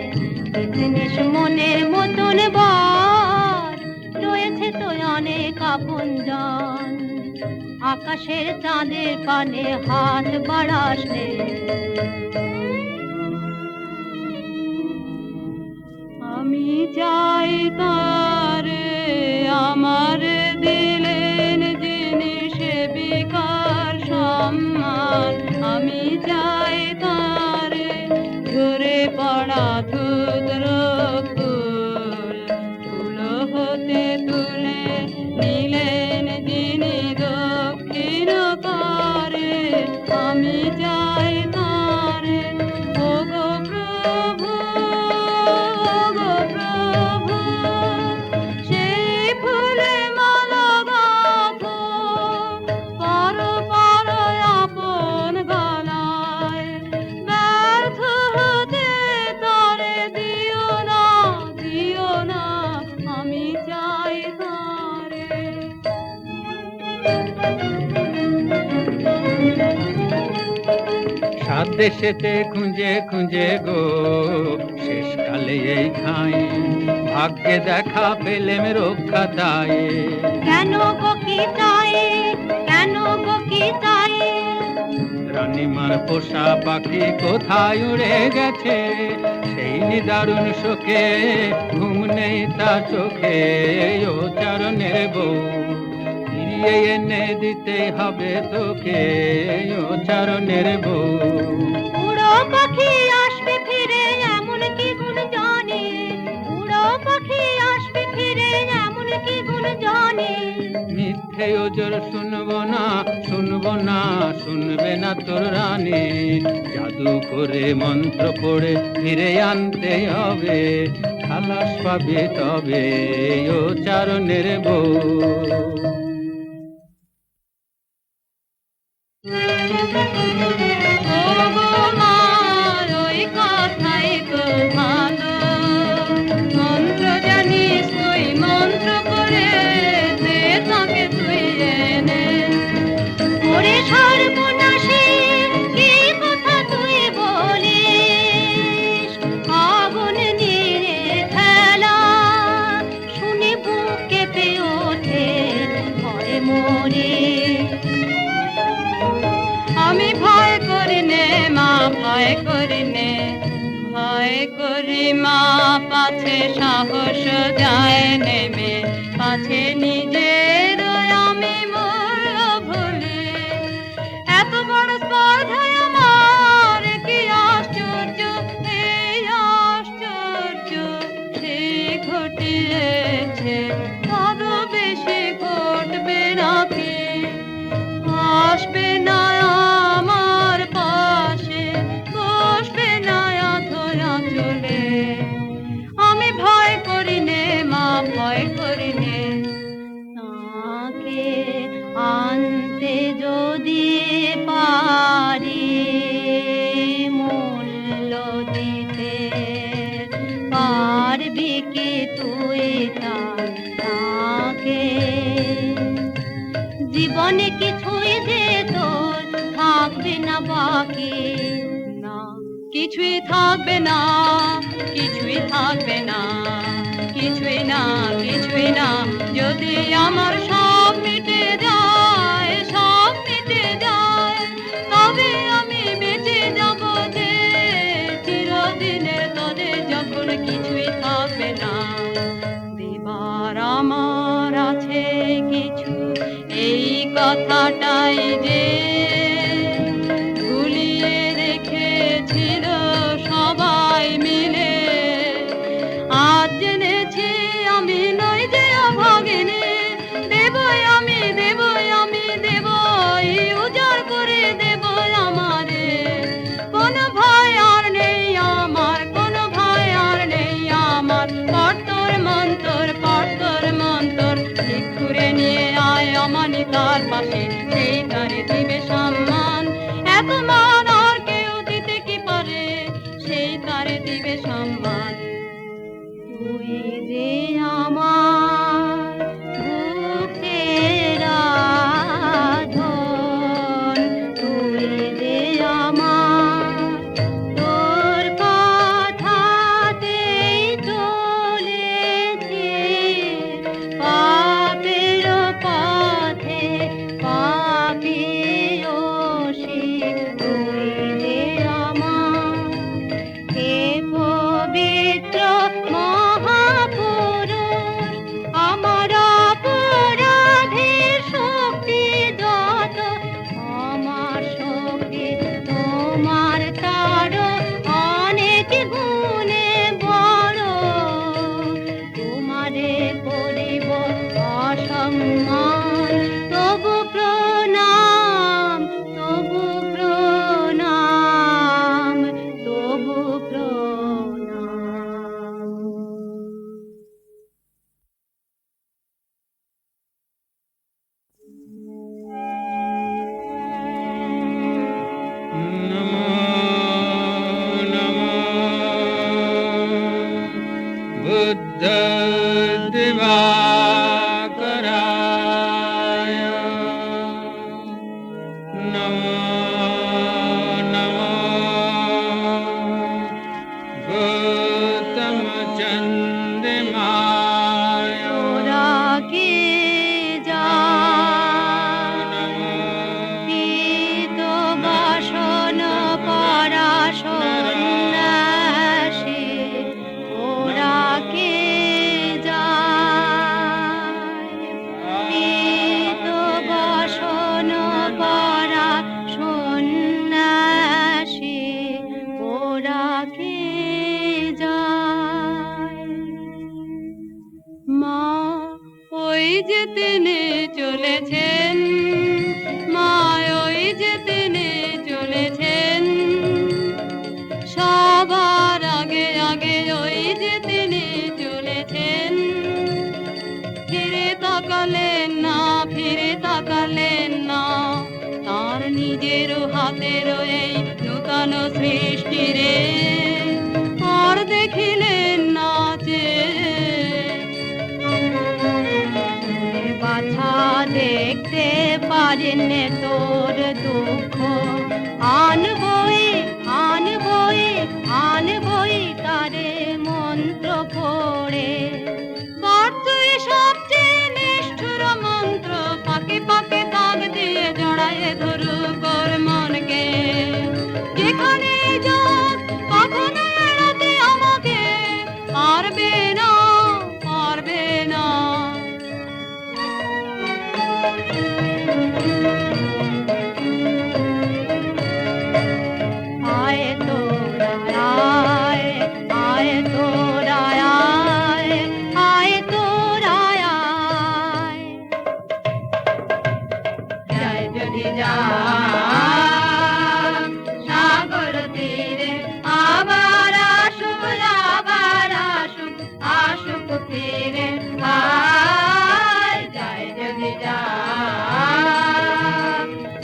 জিনিস মনের মতন বল, রয়েছে তো অনেক আপনজন। আকাশের চাঁদের পানে হাত বাড়াস রে। আমি চাই তারে আমার দিলেন জিনিস বিকার সম্মান, আমি চাই তারে ঘুরে পড়া ধুদ্র সাত দেশেতে খুঁজে খুঁজে গো শেষকালে এই ঠাঁই ভাগ্যে দেখা পেলেম রক্ষা তাই। কেন গো কি চাই, কেন গো কি চাই, রানীমার পোষা পাখি কোথায় উড়ে গেছে, সেই নিদারুণ শোকে ঘুম নেই তার চোখে। ও চরণের বউ ফিরিয়ে এনে দিতে হবে তোকে, ও চরণের বউ। উড়ো পাখি আসবে ফিরে এমন কি গুণ জানে, উড়ো পাখি আসবে ফিরে এমন কি গুণ জানে। মিথ্যে ওজর শুনবো না, শুনবো না, শুনবে না তোর রানী। জাদু করে মন্ত্র পড়ে ফিরে আনতে হবে, খালাস পাবে তবে ও চারণের বউ। ও গো মা, ওই কথাই তো ভালো, মন্ত্র জানিস তুই, মন্ত্র করে দে তাকে তুই এনে। ওরে সর্বনাশী, কি কথা তুই বলিস, আগুন নিয়ে খেলা শুনে বুক কেঁপে ওঠে ভয়ে মরে। আমি ভয় করি নে মা, ভয় করি নে, ভয় করি মা, পাছে সাহস যায় নেমে, পাছে নিজের আমি মরল ভুলে। এত বড় স্পর্ধায় আমার কি আশ্চর্য, এই আশ্চর্য সে ঘটিয়েছে, আরো বেশি ঘটবে নাকি। আসবে না আমার পাশে, বসবে না ধরা চলে। আমি ভয় করি নে মা, ভয় করি নে, তাকে আনতে যদি পারি মূল্য দিতে পারবি কি তুই তাকে। জীবনে কিছুই যে তোর থাকবে না বাকি, না কিছুই থাকবে না, কিছুই থাকবে না, কিছুই না, কিছুই না। যদি আমার সব মিটে যায়, সব মিটে যায়, তবে আমি বেঁচে যাব যে চিরদিনের তরে, যখন কিছুই থাকবে না। দেবার আমার আছে কিছু, এই কথাটাই যে ভুলিয়ে রেখেছিল সবাই মিলে। আজ জেনেছি আমি নই যে অভাগিনী, দেবই আমি, দেবই আমি, দেবই উজাড় করে দেব আমারে। কোনো ভয় আর নেই আমার, কোনো ভয় আর নেই আমার, পড়তর মন্তর, পড়তর মন্তর, ঠিক করে নিয়ে আয় অমানিতার পাশে, সেই তারে দিবে সম্মান। এত মান আর কেউ দিতে কি পারে, সেই তারে দিবে সম্মান। তুই যে আমার বুকের আধন, তুই যে আমার, তোর কথাতেই চলেছি পাপের পথে, পাপী অসি। তুই যে আমার হে পবিত্র মহাপুরুষ, আমার অপরাধের শক্তি যত, আমার শক্তি তোমার তারও অনেক গুণে বড়। তোমারে করিব অসম্মান, তবু প্রণাম, তবু প্রণাম, তবু প্রণাম। নমো নমো বুদ্ধ দিবাকরায়, নমো নমো যে তিনি চলেছেন, মা ওই যে তিনি চলেছেন, সবার আগে আগে ওই যে তিনি চলেছেন। ফিরে তাকালেন না, ফিরে তাকালেন না, তার নিজের হাতের এই নূতন সৃষ্টিরে আর দেখিলেন না যে। বাছা দেখতে পারেন তোর দুঃখ, আনবই আনবই আনবই তারে মন্ত্র পড়ে। তুই সবচেয়ে নিষ্ঠুর মন্ত্র, পাকে পাকে দাগ দিয়ে জড়ায় ধরু কর মনকে। যেখানে যাক কখনো এড়াতে আমাকে পারবে না, পারবে না। আয় তোরা আয়, আয় তোরা আয়, আয় তোরা আয়। যায় যদি যা সাগর তীরে, আবার আসুক, আবার আসুক, আসুক ফিরে। আয় যায় যদি যা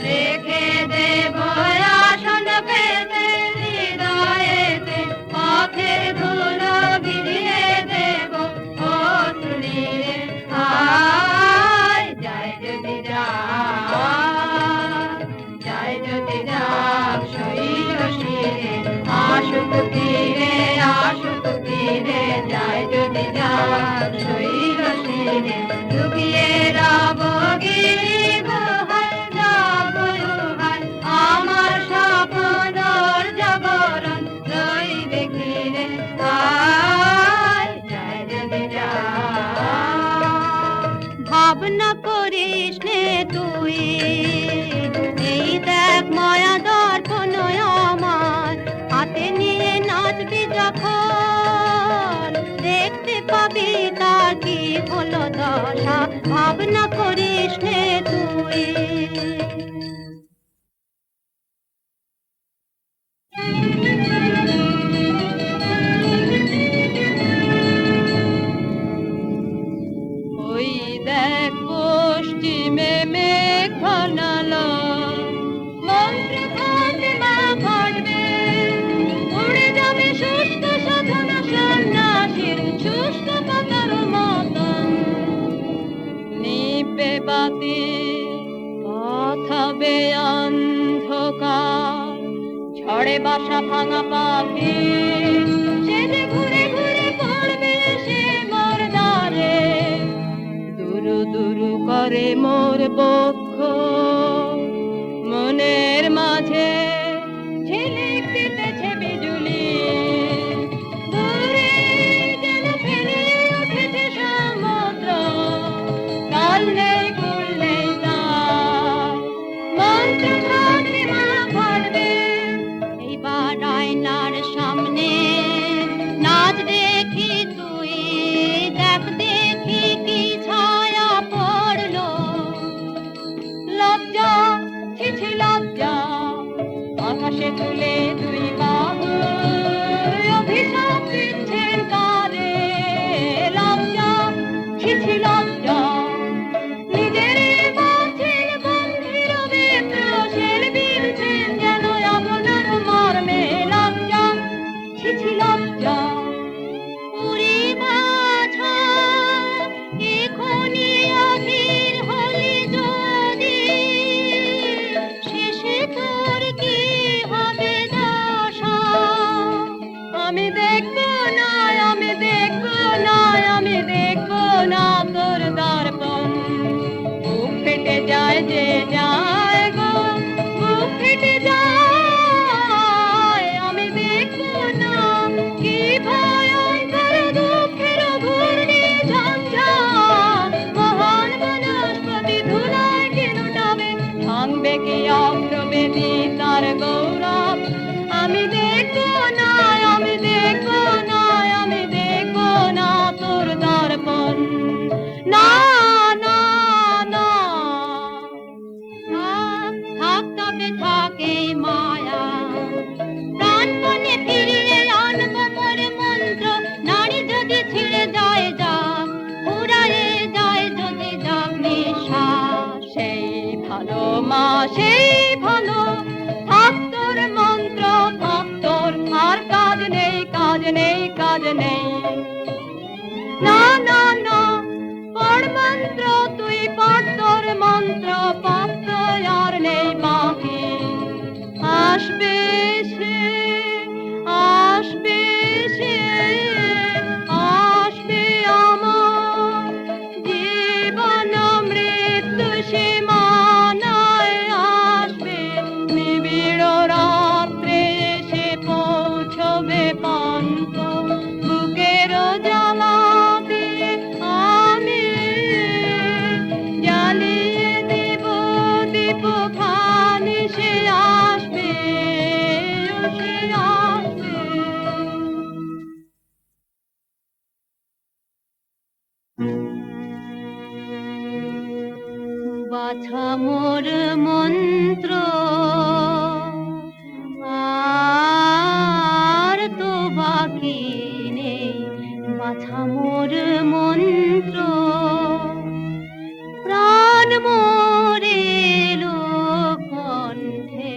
রেখে দেব আসন পেতে হৃদয়েতে, পথের ধুলো ভিজিয়ে দেব ও তুলিয়ে। আয় যায় যদি যা, যায় যদি যা শৈল শিরে, আসুক ফিরে, আসুক ফিরে। যায় যদি যা শৈল শিরে, লুকিয়ে রব গিরি গুহায়, রব গুহায় আমার স্বপ্নর জাগরণ রইবে ঘিরে। আয় যায় যদি যা। ভাবনা করিস নে তুই, এই দেখ মায়া দর্পণ আমার হাতে নিয়ে নাচবি যখন, দেখতে পাবি তার কি হলো দশা। ভাবনা করিস নে তুই। ওই দেখ পশ্চিমে মেঘ ঘনালো, মন্ত্র ফাতেমা ফাটবে, উড়ে যাবে শুষ্ক সাধনা সন্ন্যাসীর শুষ্ক পাতার মতন। নিবে বাতি পথ হবে অন্ধকার, ঝড়ে বাসা ভাঙা পাখি সে যে ঘুরে ঘুরে পড়বে সে মোর দ্বারে। দুরু দুরু করে মোর বক্ষ, মনের মাঝে ঝিলিক দিতেছে বিজুলি। দূরে যেন ফেলে উঠেছে সমুদ্র, কাল নেই কুল নেই তার। মন্ত্র ফাতেমা ফাটবে এইবার আয়নার সামনে, নাচ দেখি তুই, দেখ দেখি কি ছায়া পড়লো। লজ্জা ছিছি লজ্জা, আকাশে তুলে দুই বাহু অভিশাপ দিচ্ছেন কারে। লজ্জা ছিছি লজ্জা, নিজের বাঁচিল বন্ধির বিদ্র শেল বিলছেন যেন আপনার মর্মে। লজ্জা ছিছি লজ্জা। উড়ি বাছা এখনই অধীর হলি যদি, শেষে তোর কি হবে দশা। আমি দেখবো না, আমি দেখবো না, আমি দেখবো না তো না সেই ভালো, থাক তোর মন্ত্র থাক তোর, আর কাজ নেই কাজ নেই কাজ নেই। না না না পড় মন্ত্র তুই পড় তোর মন্ত্র, পাপ তো আর নেই বাকি। আসবে সে আসবে সে আসবে আমার জীবন মৃত্যু সীমানায় আসবে, নিবিড় রাত্রে এসে পৌঁছবে পান্ত, বুকের জ্বালা দিয়ে আমি জ্বালিয়ে দেব দীপ খানি, সে আসবে সে আসবে। বাছা মোর মন্ত্র আর তো বাকি নেই, বাছা মোর মন্ত্র প্রাণ মোরে কণ্ঠে,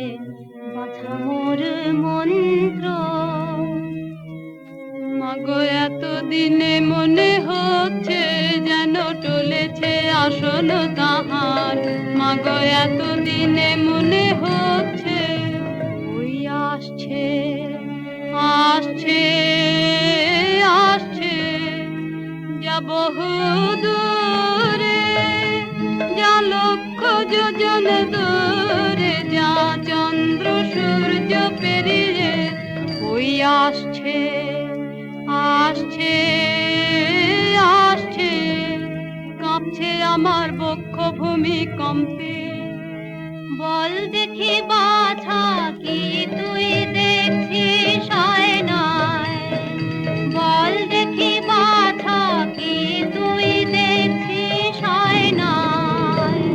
বাছা মোর মন্ত্র। মাগো এত দিনে মনে হচ্ছে যেন টলেছে আসন তাহার, মাগো এত দিনে মনে হচ্ছে ওই আসছে আসছে আসছে, যা বহু দূরে, যা লক্ষ যোজন দূরে, যা চন্দ্র সূর্য পেরিয়ে ওই আসছে আসছে আসছে, কাঁপছে আমার বক্ষ ভূমি কম্পে। বল দেখি বাছা কি তুই দেখছিস আয়নায়, বল দেখি বাছা কি তুই দেখছিস আয়নায়।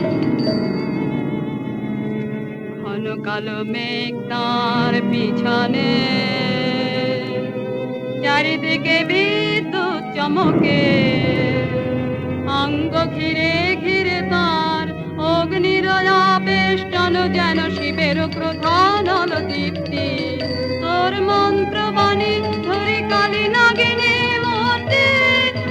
ঘন কালো মেঘ তার পিছনে, চারিদিকে বিদ্যুৎ চমকে, অঙ্গ ঘিরে ঘিরে তার অগ্নির আবেষ্টন, যেন শিবের প্রধান দীপ্তি। তোর মন্ত্রবাণী ধরে কালী নাগিনী মূর্তি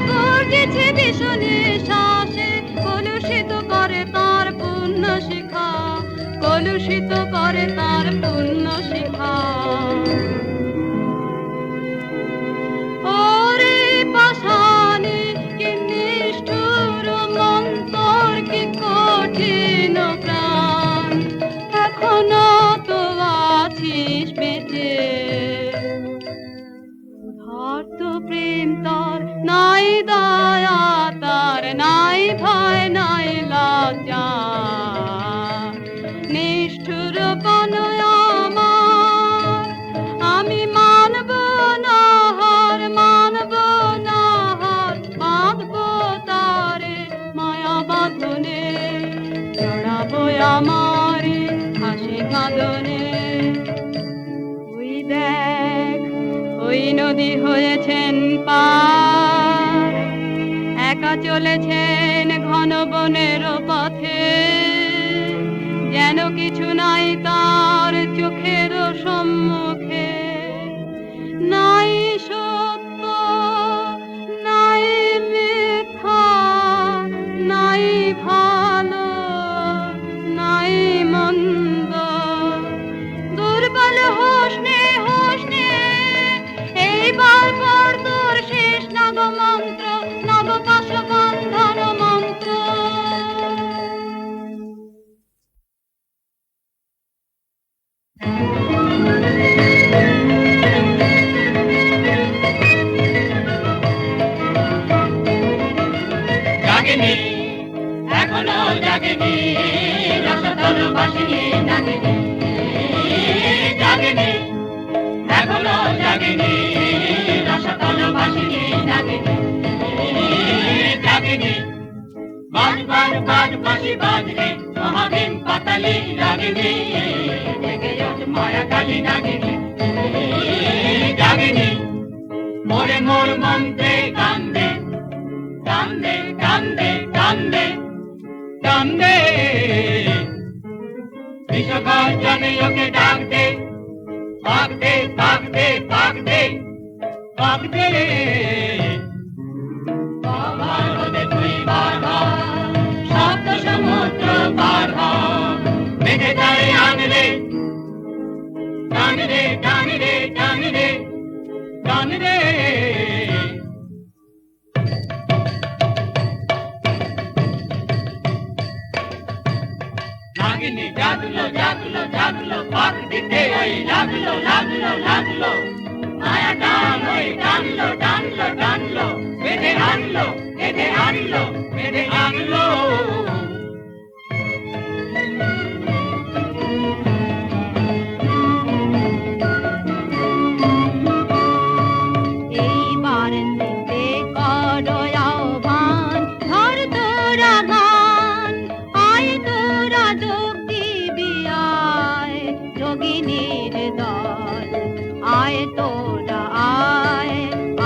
গর্জেছে ভীষণে শ্বাসে, কলুষিত করে তার পুণ্য শিখা, কলুষিত করে তার পুণ্য শিখা। ওরে পাষাণী কি নিষ্ঠুর মন্তর, কি কঠিন প্রাণ, এখনো তো আছিস বেঁচে। ধর্ত প্রেম তার নাই, দয়া তার নাই, ভয় নাই লজ্জা, নিষ্ঠুর কোন আমার আমি মানব না হার, মানব না হার, বাঁধব তারে মায়া বাঁধনে, জড়াবো আমার হাসি কাঁদনে। ওই দেখ ওই নদী হয়েছেন পার, একা চলেছেন ঘন বনের পথে, যেন কিছু নাই তার চোখের সম্মুখে, নাই সত্য নাই মিথ্যা, নাই ভালো নাই মন্দ, দুর্বল হোসনে হোসনে এইবার পর তোর শেষ নব মন্ত্র, নব পাশ বন্ধন মন্ত্র। জাগেনি এখনো জাগেনি, রসতল বাসিনী নাগিনী। জাগেনি এখনো জাগেনি, রসতল বাসিনী নাগিনী। জাগেনি বাজ বাজ বাজ বাঁশি বাজরে, মহাভীম পাতালি রাগিনী, জেগে ওঠ মায়া কালী নাগিনী। জাগেনি মোরে মোর মন্ত্রে কান্দে কান্দে কান্দে কান্দে কান্দে। বিশ্বগর্জনে ওকে ডাক দে, পাক দে, পাক দে, পাক দে, পাক দে। বাবার হতে তুই বার হ, সপ্ত সমুদ্র পার হ, মেঘে তারে আনলে, টান রে, টান রে, টান রে, টান রে। নাগিনী জাগলো, জাগলো, জাগলো, পাক দিতে ওই লাগলো, লাগলো, লাগলো। মায়া টান ওই টানলো, টানলো, টানলো, বেঁধে আনলো, বেঁধে আনলো, বেঁধে আনলো। এইবার দিতে করো আহ্বান, ধর তোরা গান, আয় তোরা যোগ দিবি আয়, যোগিনীর দল। আয় তোরা আয়,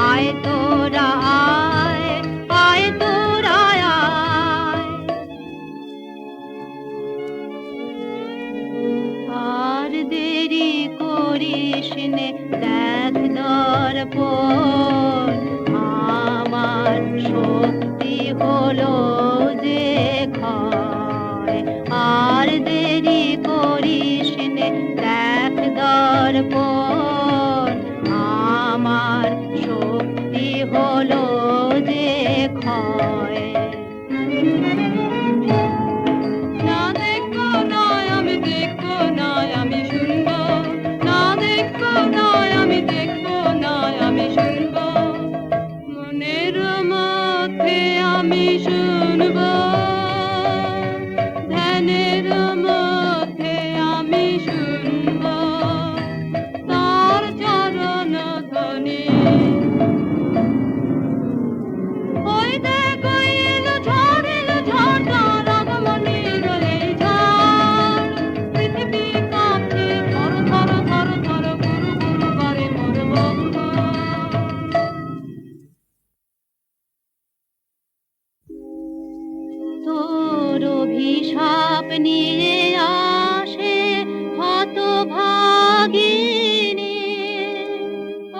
আয় তোরা আয়, আয় তোরা আয়। আর দেরি করিস নে, দেখ দর্পণ, আমার শক্তি হলো যে ক্ষয়। আর দেরি করিস নে, দেখ দর্পণ, আমার শক্তি হলো যে ক্ষয়। না দেখবো নয় আমি দেখবো নয় আমি শুনবো, না দেখবো নয় আমি দেখবো নয় আমি শুনবো, মনের মধ্যে আমি শুনবো, ধ্যানের মধ্যে আমি শুনবো তার চরণ ধ্বনি। ওই দেখ ওই এলো ঝড় তার আগমনের এই ঝড়। পৃথিবী কাঁপছে থর থর থর থর, গুরু গুরু করে মোর বক্ষ। তোর অভিশাপ নিয়ে আসে হতভাগিনী।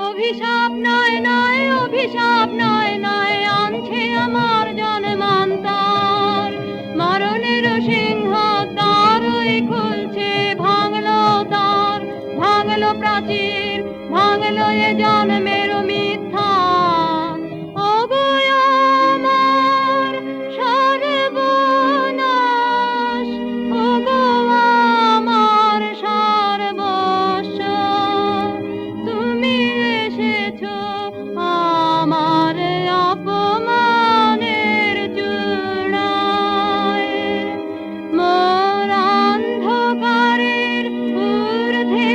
অভিশাপ নয় নয়, অভিশাপ নয় নয়, আনছে আমার জন্মান্তর। মরণের সিংহ দ্বার ওই খুলছে, ভাঙলো তার, ভাঙলো প্রাচীর, ভাঙলো এ জন্মের মিথ্যা। ওগো আমার সর্বনাশ, ওগো আমার সর্বস্ব, তুমি এসেছো আমার অপমানের চূড়ায়। মোর অন্ধকারের ঊর্ধ্বে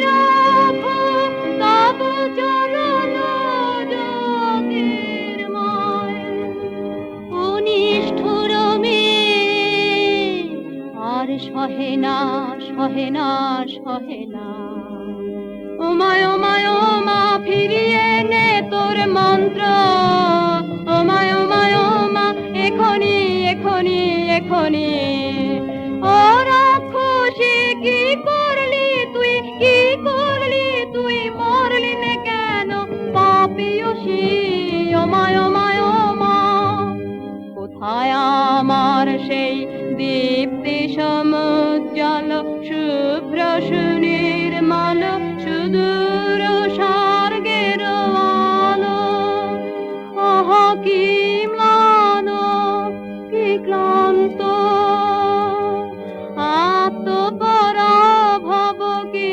রাখো তব চরণ জ্যোতির্ময়। অনিষ্ঠুর মেয়ে আর সহে না, সহে না, সহে না। ওমায় ওমায় ওমা ফিরিয়ে নে তোর মন্ত্র, ওমায় ওমায় ওমা এখনি এখনি এখনি। ও রাক্ষসী কি করলি তুই, কি করলি তুই, মরলি নে কেন পাপিয়সী। ওমায় ওমায় ওমা কোথায় আমার সেই দীপ্তি সমুজ্জ্বল শুভ্র সুনির্মল সুদূর স্বর্গের আলো। আহা কি ম্লান, কি ক্লান্ত, আত্মপরাভব কি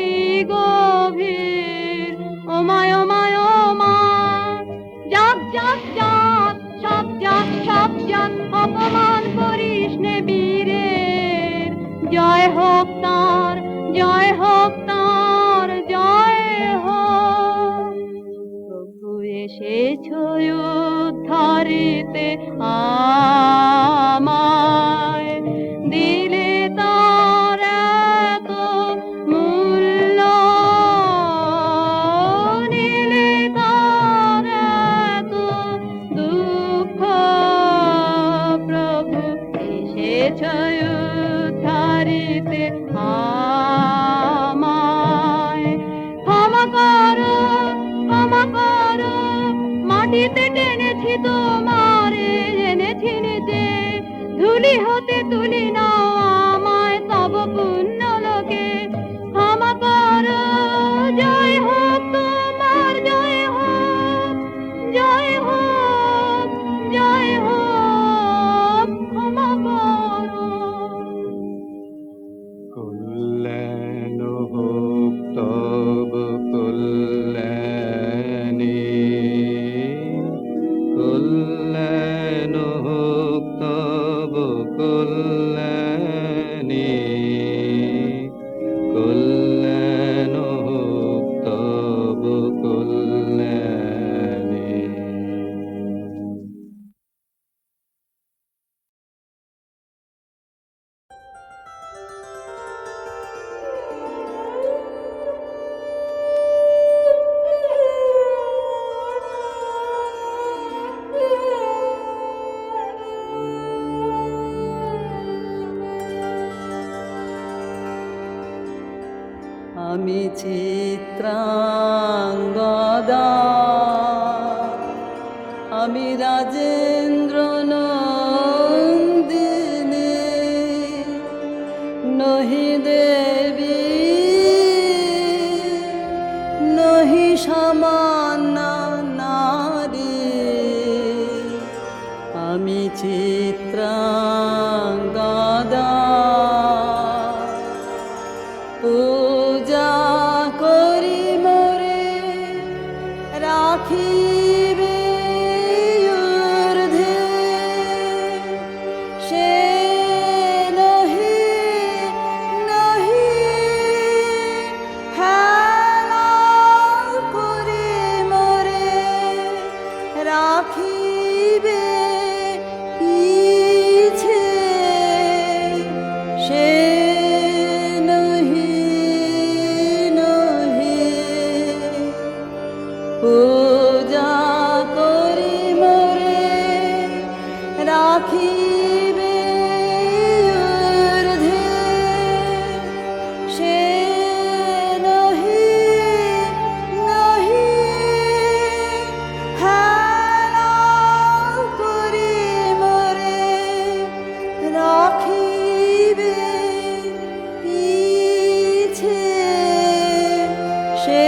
গভীর। ওমায় ওমায় ওমা যাক যাক যাক, সব যাক সব যাক, অপমান করিস নে বীরের। জয় হোক তার, জয় হোক তার, জয় হোক। প্রভু এসেছো উদ্ধারিতে আমায়, দিলে তার এত মূল্য, নিলে তার এত দুঃখ। প্রভু এসেছো উদ্ধারিতে ধুলি হতে তুলি নাও আমায় তব পুণ্য লোকে ক্ষমা করো জয় হোক তোমার জয় হোক জয় হোক জয় হোক ক্ষমা করো কল্যাণ হোক তব কল্যাণী কল্যাণ হোক তব কল্যাণী কল্যাণ হোক তব কল্যাণী। আমি চিত্রাঙ্গদা আমি রাজেন্দ্র নন্দিনী নহি দেবী নহি সামান্য নারী আমি চিত্রাঙ্গদা পূজা করি মোরে রাখিবে ঊর্ধ্বে সে নহি নহি হেলা করি মোরে রাখিবে পিছে সে পূজা করি মোরে রাখিবে ঊর্ধ্বে সে নহি নহি হেলা করি মোরে রাখিবে পিছে সে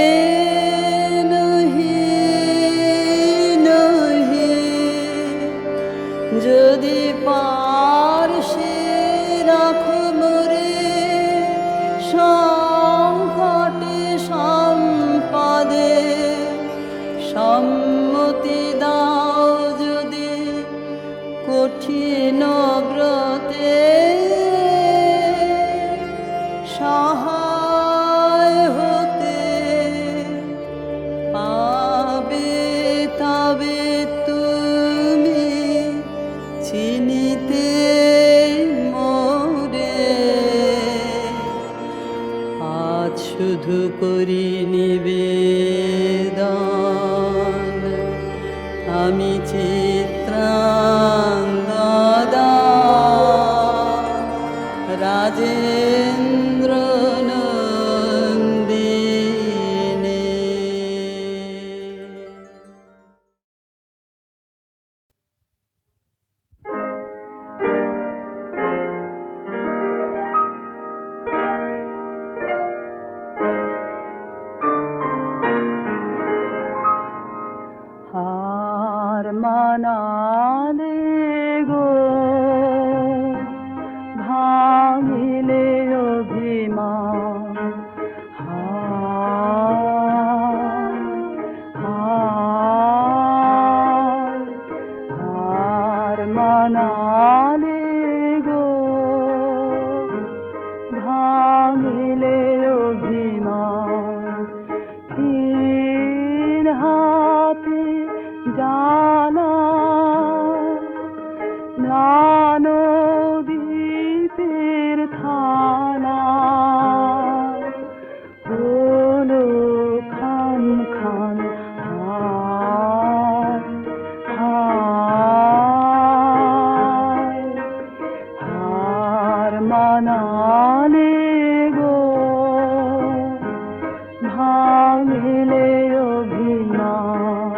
যদি পারসে রাখো মোরে সংকটে সম্পদে সম্মতি দাও যদি কঠিন ব্রতে সহায় হতে পাবে তবে তুমি চিনিতে মোরে আজ শুধু করি নিবেদন আমি চিত্রাঙ্গদা রাজেন্দ্র নন্দিনী। হার মানালে গো ভাঙিলে অভিমান হার মানালে গো ভাঙিলে অভিমান তিন হাতে জানা দ্বীপের থানা হলো খান খান হার মানালে গো ভাঙিলে অভিমান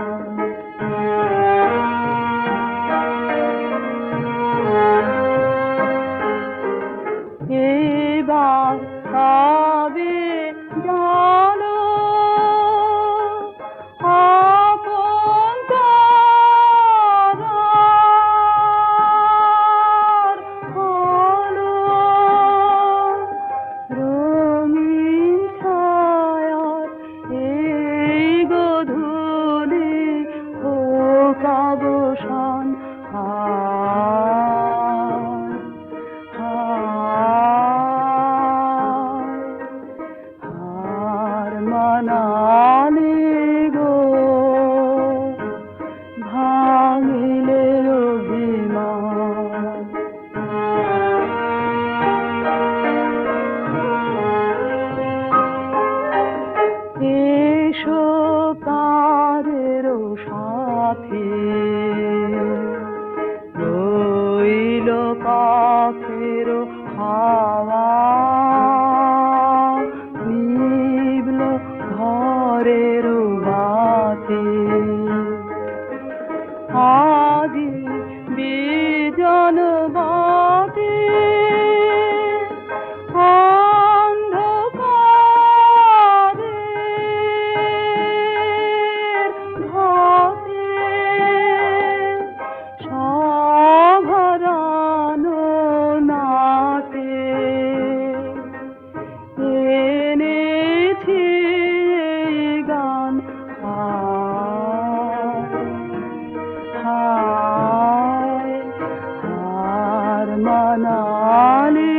বানালে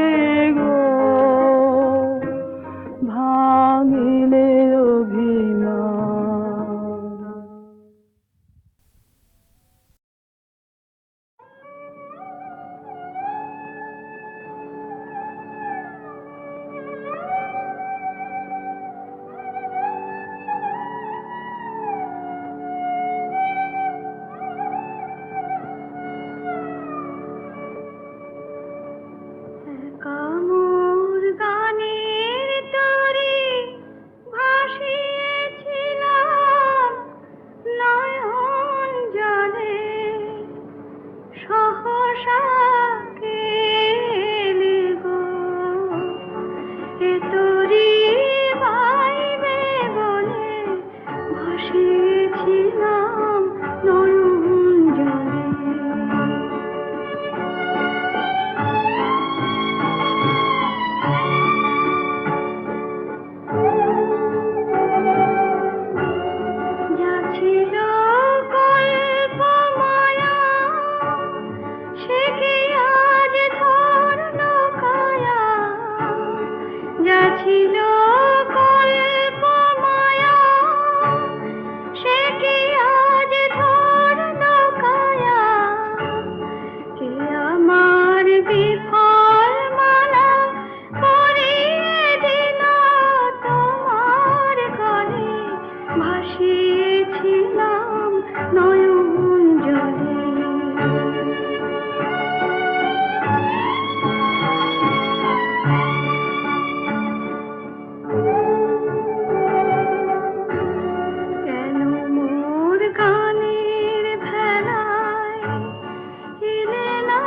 গো ভাঙিলে অভিমান। কামুর গানের তরে ভাসিয়েছিলাম নয়ন জলে, সহসা কেলি গো এ তরি বাইবে বলে ভাসিয়েছিলাম নয়ন জলে। যা ছিল কল্পমায়া সে কি আজ ধরল কায়া, যা ছিল কল্পমায়া সে কি আজ ধরল কায়া। কে আমার বিফল মালা পরিয়ে দিল তোমার গলে, ভাসিয়েছিলাম নয়ন জলে। কেন মোর গানের ভেলায় এলে না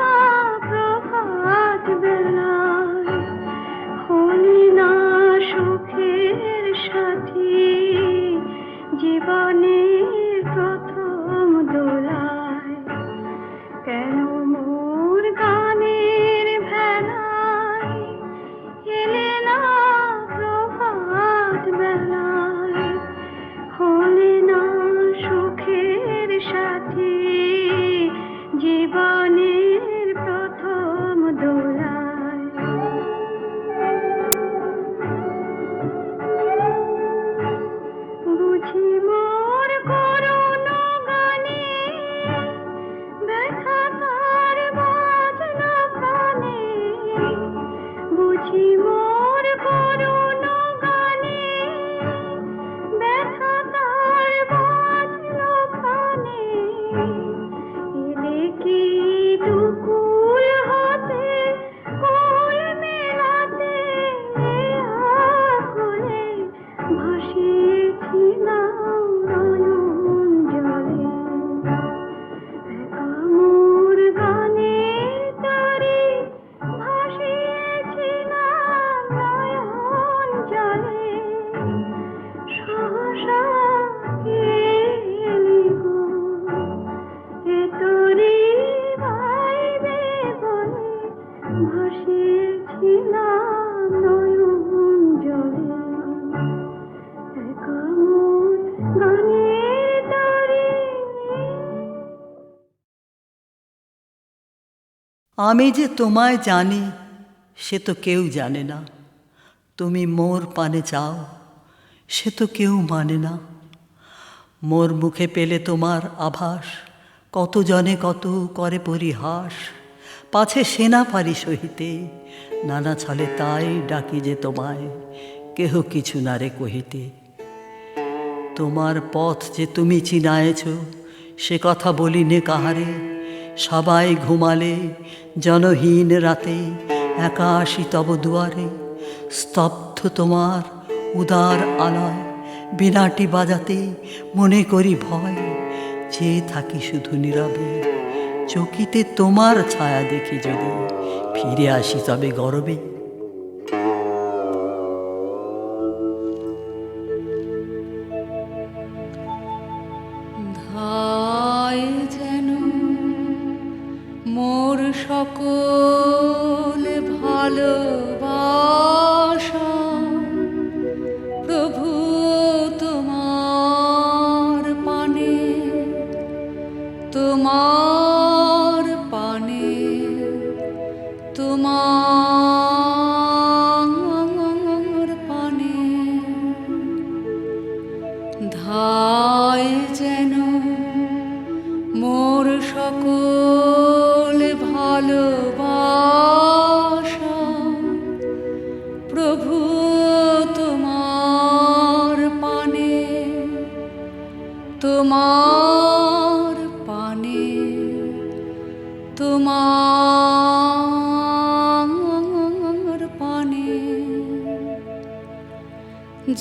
প্রভাত বেলায়, হলি না সুখের সাথী জীবনের প্রথম দোলায়। কেন মোর গানের ভেলায় এলে না প্রভাত বেলায়, হলি না সুখের সাথী জীবনের প্রথম দোলায়। বুঝি মোর করুণ গানে ব্যথা তার বাজল প্রাণে, বুঝি মোর করুণ গানে ব্যথা তার বাজল প্রাণে। এলে কি দুকুল হতে কুল মেলাতে আকুলে ভাসিয়েছিলাম নয়ন জলে। কামুর গানের তরে ভাসিয়েছিলাম নয়ন জলে, সহসা কেলি গো এ তরি বাইবে বলে ভাসিয়েছিলাম নয়ন জলে। কামুর গানের তরে। আমি যে তোমায় জানি সে তো কেউ জানে না, তুমি মোর পানে চাও সে তো কেউ মানে না। মোর মুখে পেলে তোমার আভাস কত জনে কত করে পরিহাস, পাছে সে না পারি সহিতে নানা ছলে তাই ডাকি যে তোমায় কেহ কিছু না রে কহিতে। তোমার পথ যে তুমি চিনায়েছ সে কথা বলিনে কাহারে, সবাই ঘুমালে জনহীন রাতে একা আসি তব দুয়ারে। স্তব্ধ তোমার উদার আলয় বিনাটি বাজাতে মনে করি ভয়, চেয়ে থাকি শুধু নীরবে চকিতে তোমার ছায়া দেখি যদি ফিরে আসি তবে গরবে। ধায় যেন মোর সকল ভালোবাসা, প্রভু তোমার পানে, তোমার পানে ভালোবাসা প্রভু তোমার পানে, তোমার পানে, তোমার পানে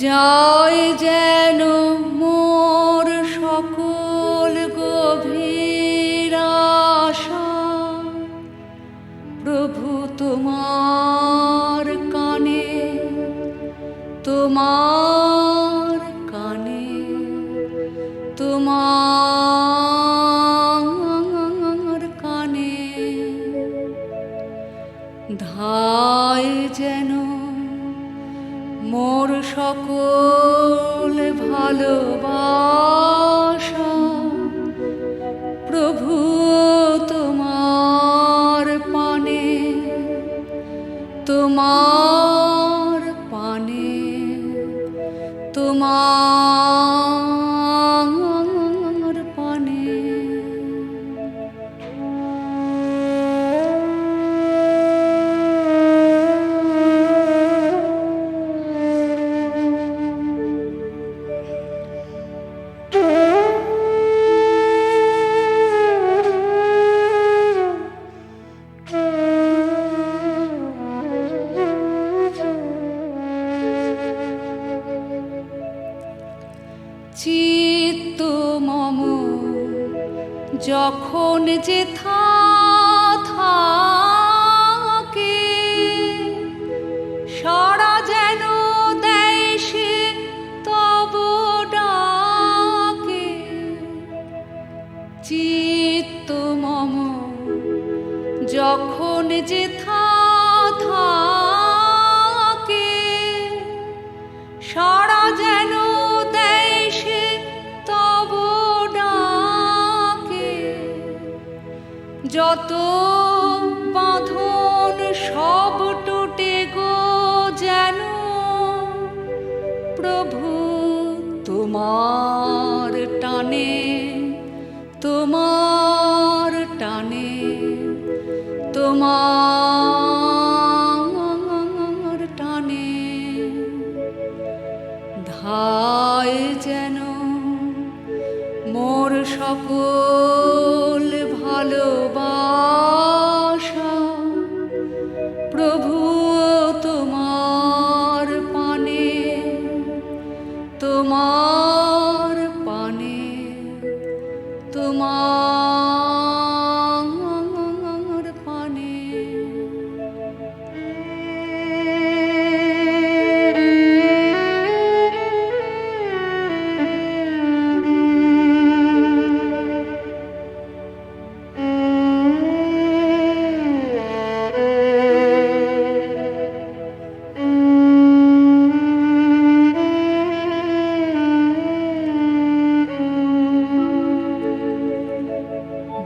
যায় যেন মোর সকল গভীর আশা প্রভু তোমার কানে, তোমার কানে, তোমার কানে ধায় যেন মোর সকল ভালোবাসা প্রভু তোমার পানে, তোমার পানে, তোমার পানে। চিত্ত মম যখন যেথা থাকে সারা যেন দেয় সে তব ডাকে, চিত্ত মম যখন যেথা থাকে সারা যেন দেয় সে তব ডাকে, যত বাঁধন সব টুটে গো যেন প্রভু তোমার টানে, তোমার টানে, তোমার টানে ধায় যেন মোর সকল ভালোবাসা প্রভু তোমার পানে, তোমার পানে, তোমার পানে।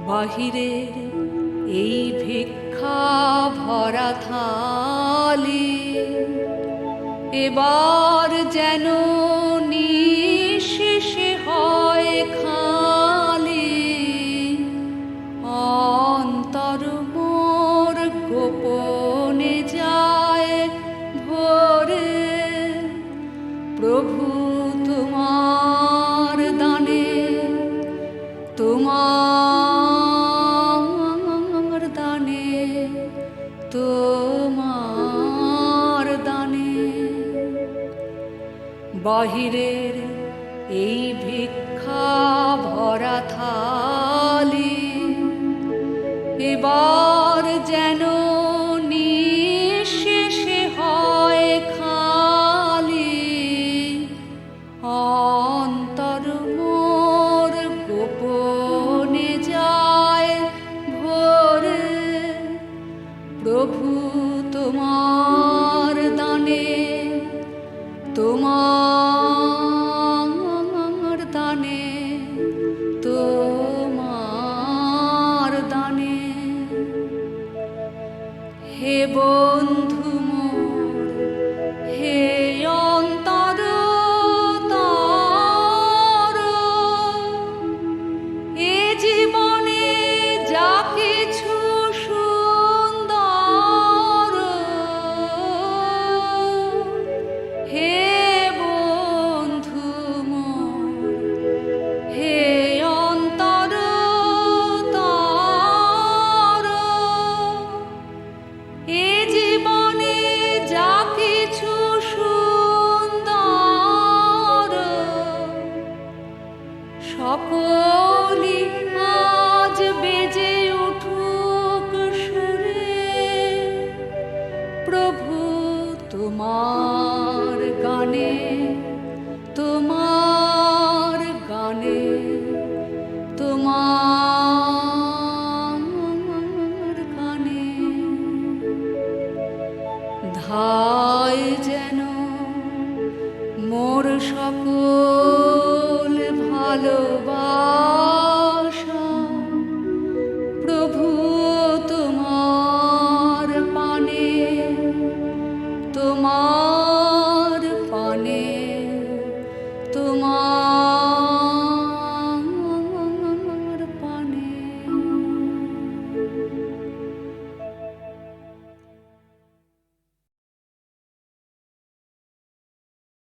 বাহিরের এই ভিক্ষা ভরা থালি এবার যেন নিঃশেষে হয় খালি, অন্তর মোর গোপনে যায় ভরে প্রভু তোমার দানে, তোমার দানে, তোমার দানে বাহিরের এই ভিক্ষা ভরা থালি এবার যেন নিঃশেষে হয় খালি, অন্তর মোর গোপনে যায় ভরে প্রভু তোমার দানে, তোমার দানে, তোমার দানে হে